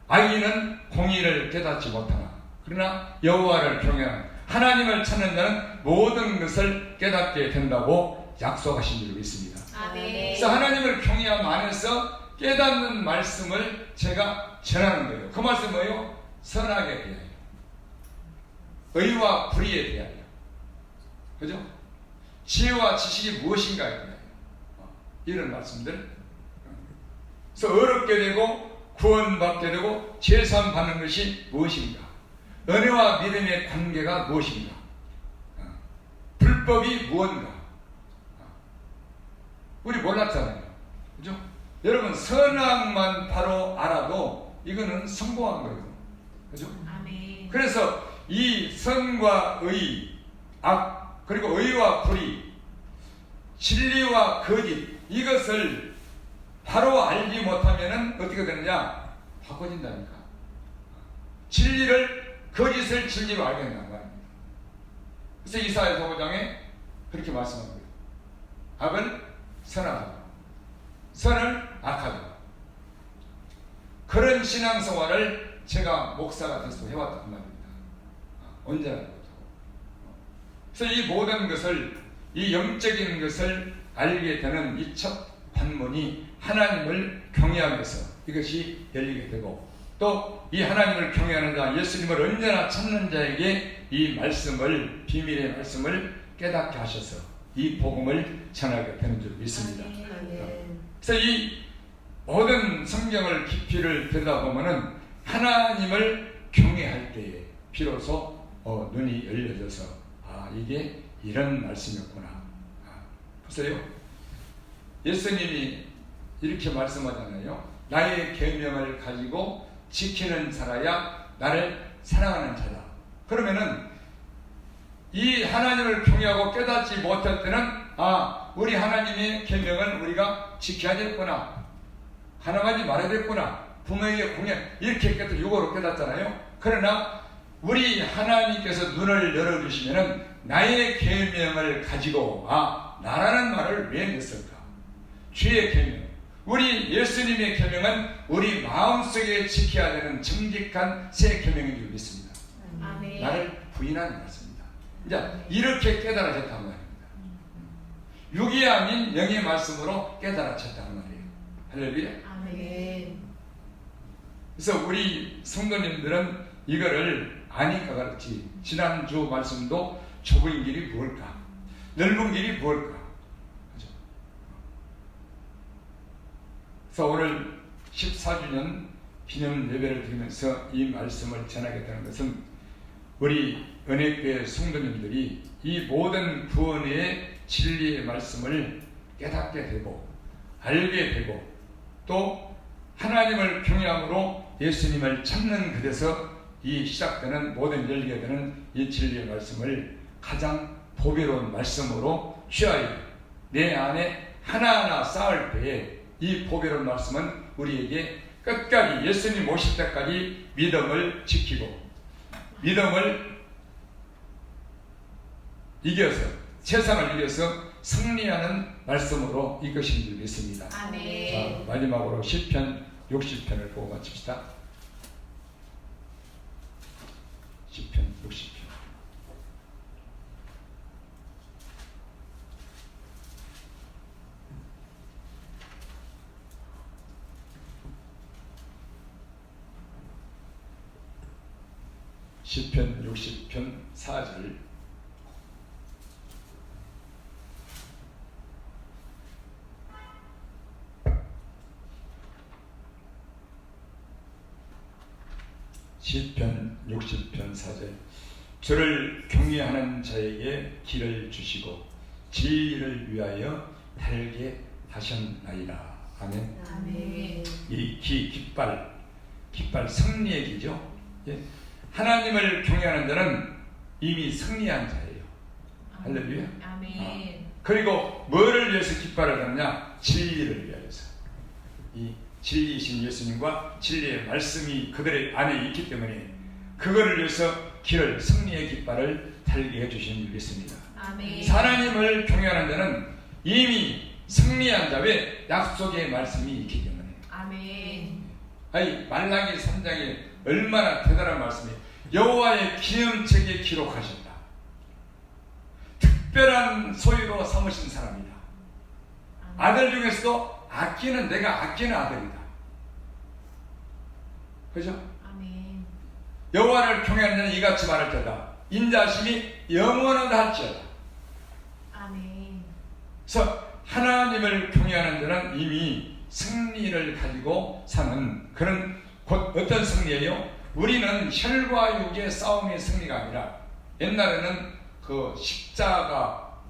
아이는 공의를 깨닫지 못하나 그러나 여호와를 경외하는 하나님을 찾는 자는 모든 것을 깨닫게 된다고 약속하신 줄 믿습니다. 아멘. 그래서 하나님을 경외함 안에서 깨닫는 말씀을 제가 전하는 거예요. 그 말씀 뭐예요? 선악에 대하여, 의와 불의에 대하여, 그죠? 지혜와 지식이 무엇인가에 대하여, 이런 말씀들. 그래서 어렵게 되고 구원받게 되고 제삼 받는 것이 무엇인가? 은혜와 믿음의 관계가 무엇인가? 불법이 무언가? 우리 몰랐잖아요. 그죠? 여러분, 선악만 바로 알아도 이거는 성공한 거예요. 그죠? 아멘. 그래서 이 선과 의, 악, 그리고 의와 불의, 진리와 거짓, 이것을 바로 알지 못하면은 어떻게 되느냐? 바꿔진다니까. 진리를, 거짓을 진리로 알게 된다는 거예요. 그래서 이사야서 5장에 그렇게 말씀한 거예요. 악을 선하다, 선을 악하다. 그런 신앙생활을 제가 목사가 돼서 해왔단 말입니다. 언제나 못하고. 그래서 이 모든 것을, 이 영적인 것을 알게 되는 이 첫 관문이 하나님을 경외하면서 이것이 열리게 되고, 또 이 하나님을 경외하는 자, 예수님을 언제나 찾는 자에게 이 말씀을, 비밀의 말씀을 깨닫게 하셔서 이 복음을 전하게 되는 줄 믿습니다. 아멘. 그래서 이 모든 성경을 깊이를 들여다보면은 하나님을 경외할 때에 비로소 눈이 열려져서 이게 이런 말씀이었구나. 보세요. 예수님이 이렇게 말씀하잖아요. 나의 계명을 가지고 지키는 자라야 나를 사랑하는 자다. 그러면은 이 하나님을 경외하고 깨닫지 못할 때는 우리 하나님의 계명을 우리가 지켜야겠구나, 가능하지 말아야겠구나, 부모에게 공양, 이렇게 깨닫, 육어로 깨닫잖아요. 그러나 우리 하나님께서 눈을 열어주시면은 나의 계명을 가지고 나라는 말을 왜 냈을까? 주의 계명, 우리 예수님의 계명은 우리 마음속에 지켜야 되는 정직한 새 계명인 줄 믿습니다. 아멘. 나를 부인하는 말씀입니다. 이제 이렇게 깨달아졌단 말입니다. 육이 아닌 영의 말씀으로 깨달아졌단 말이에요. 할렐루야. 아멘. 그래서 우리 성도님들은 이거를 아니까 그렇지, 지난주 말씀도 좁은 길이 무엇일까, 넓은 길이 무엇일까. 그죠? 그래서 오늘 14주년 기념 예배를 드리면서 이 말씀을 전하겠다는 것은 우리 은혜교회 성도님들이 이 모든 구원의 진리의 말씀을 깨닫게 되고 알게 되고, 또 하나님을 경외함으로 예수님을 찾는 그래서 이 시작되는 모든 열리게 되는 이 진리의 말씀을 가장 보배로운 말씀으로 취하여 내 안에 하나하나 쌓을 때에 이 보배로운 말씀은 우리에게 끝까지 예수님 오실 때까지 믿음을 지키고 믿음을 이겨서, 세상을 이겨서 승리하는 말씀으로 이것인 줄 믿습니다. 아멘. 자, 마지막으로 시편 60편을 보고 마칩시다. 시편 60편. 시편 60편 4절. 시편 60편 4절. 주를 경외하는 자에게 길을 주시고 진리를 위하여 달게 하셨나이다. 아멘. 아멘. 이 깃발 승리의 기죠. 예. 하나님을 경외하는 자는 이미 승리한 자예요. 할렐루야. 아멘. 그리고 뭐를 위해서 깃발을 잡냐? 진리를 위하여서. 이 진리이신 예수님과 진리의 말씀이 그들의 안에 있기 때문에 그거를 위해서 길을, 승리의 깃발을 달게 해주시는 줄 믿습니다. 아멘. 하나님을 경외하는 자는 이미 승리한 자, 왜? 약속의 말씀이 있기 때문에. 아멘. 말라기 3장에 얼마나 대단한 말씀이에요. 여호와의 기념책에 기록하신다. 특별한 소유로 삼으신 사람이다. 아들 중에서도 아끼는, 내가 아끼는 아들이다. 그죠? 아멘. 여호와를 경외하는 자는 이같이 말할 자다. 인자심이 영원하할지어다. 아멘. 그래서 하나님을 경외하는 자는 이미 승리를 가지고 사는 그런, 곧 어떤 승리예요? 우리는 혈과 육의 싸움의 승리가 아니라, 옛날에는 그 십자가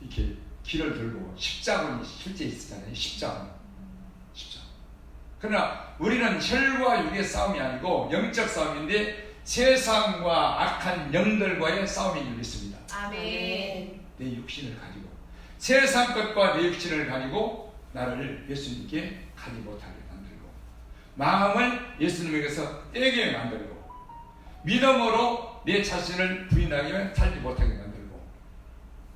이렇게 길을 들고 십자군이 실제 있었잖아요. 십자군. 그러나 우리는 혈과 육의 싸움이 아니고 영적 싸움인데 세상과 악한 영들과의 싸움인 줄 믿습니다. 아멘. 내 육신을 가지고, 세상 것과 내 육신을 가지고 나를 예수님께 가지 못하게 만들고, 마음을 예수님에게서 떼게 만들고, 믿음으로 내 자신을 부인하게 살지 못하게 만들고,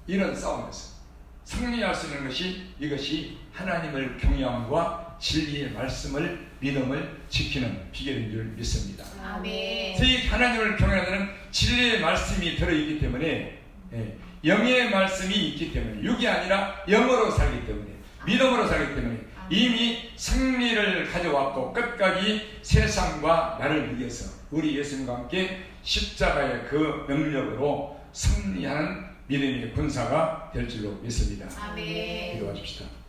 이런 싸움에서 승리할 수 있는 것이, 이것이 하나님을 경외함과 진리의 말씀을 믿음을 지키는 비결인 줄 믿습니다. 아멘. 저희 하나님을 경외하는 자는 진리의 말씀이 들어있기 때문에, 영의 말씀이 있기 때문에, 육이 아니라 영으로 살기 때문에, 믿음으로 살기 때문에 이미 승리를 가져왔고 끝까지 세상과 나를 위해서 우리 예수님과 함께 십자가의 그 능력으로 승리하는 믿음의 군사가 될 줄로 믿습니다. 아멘. 기도하십시다.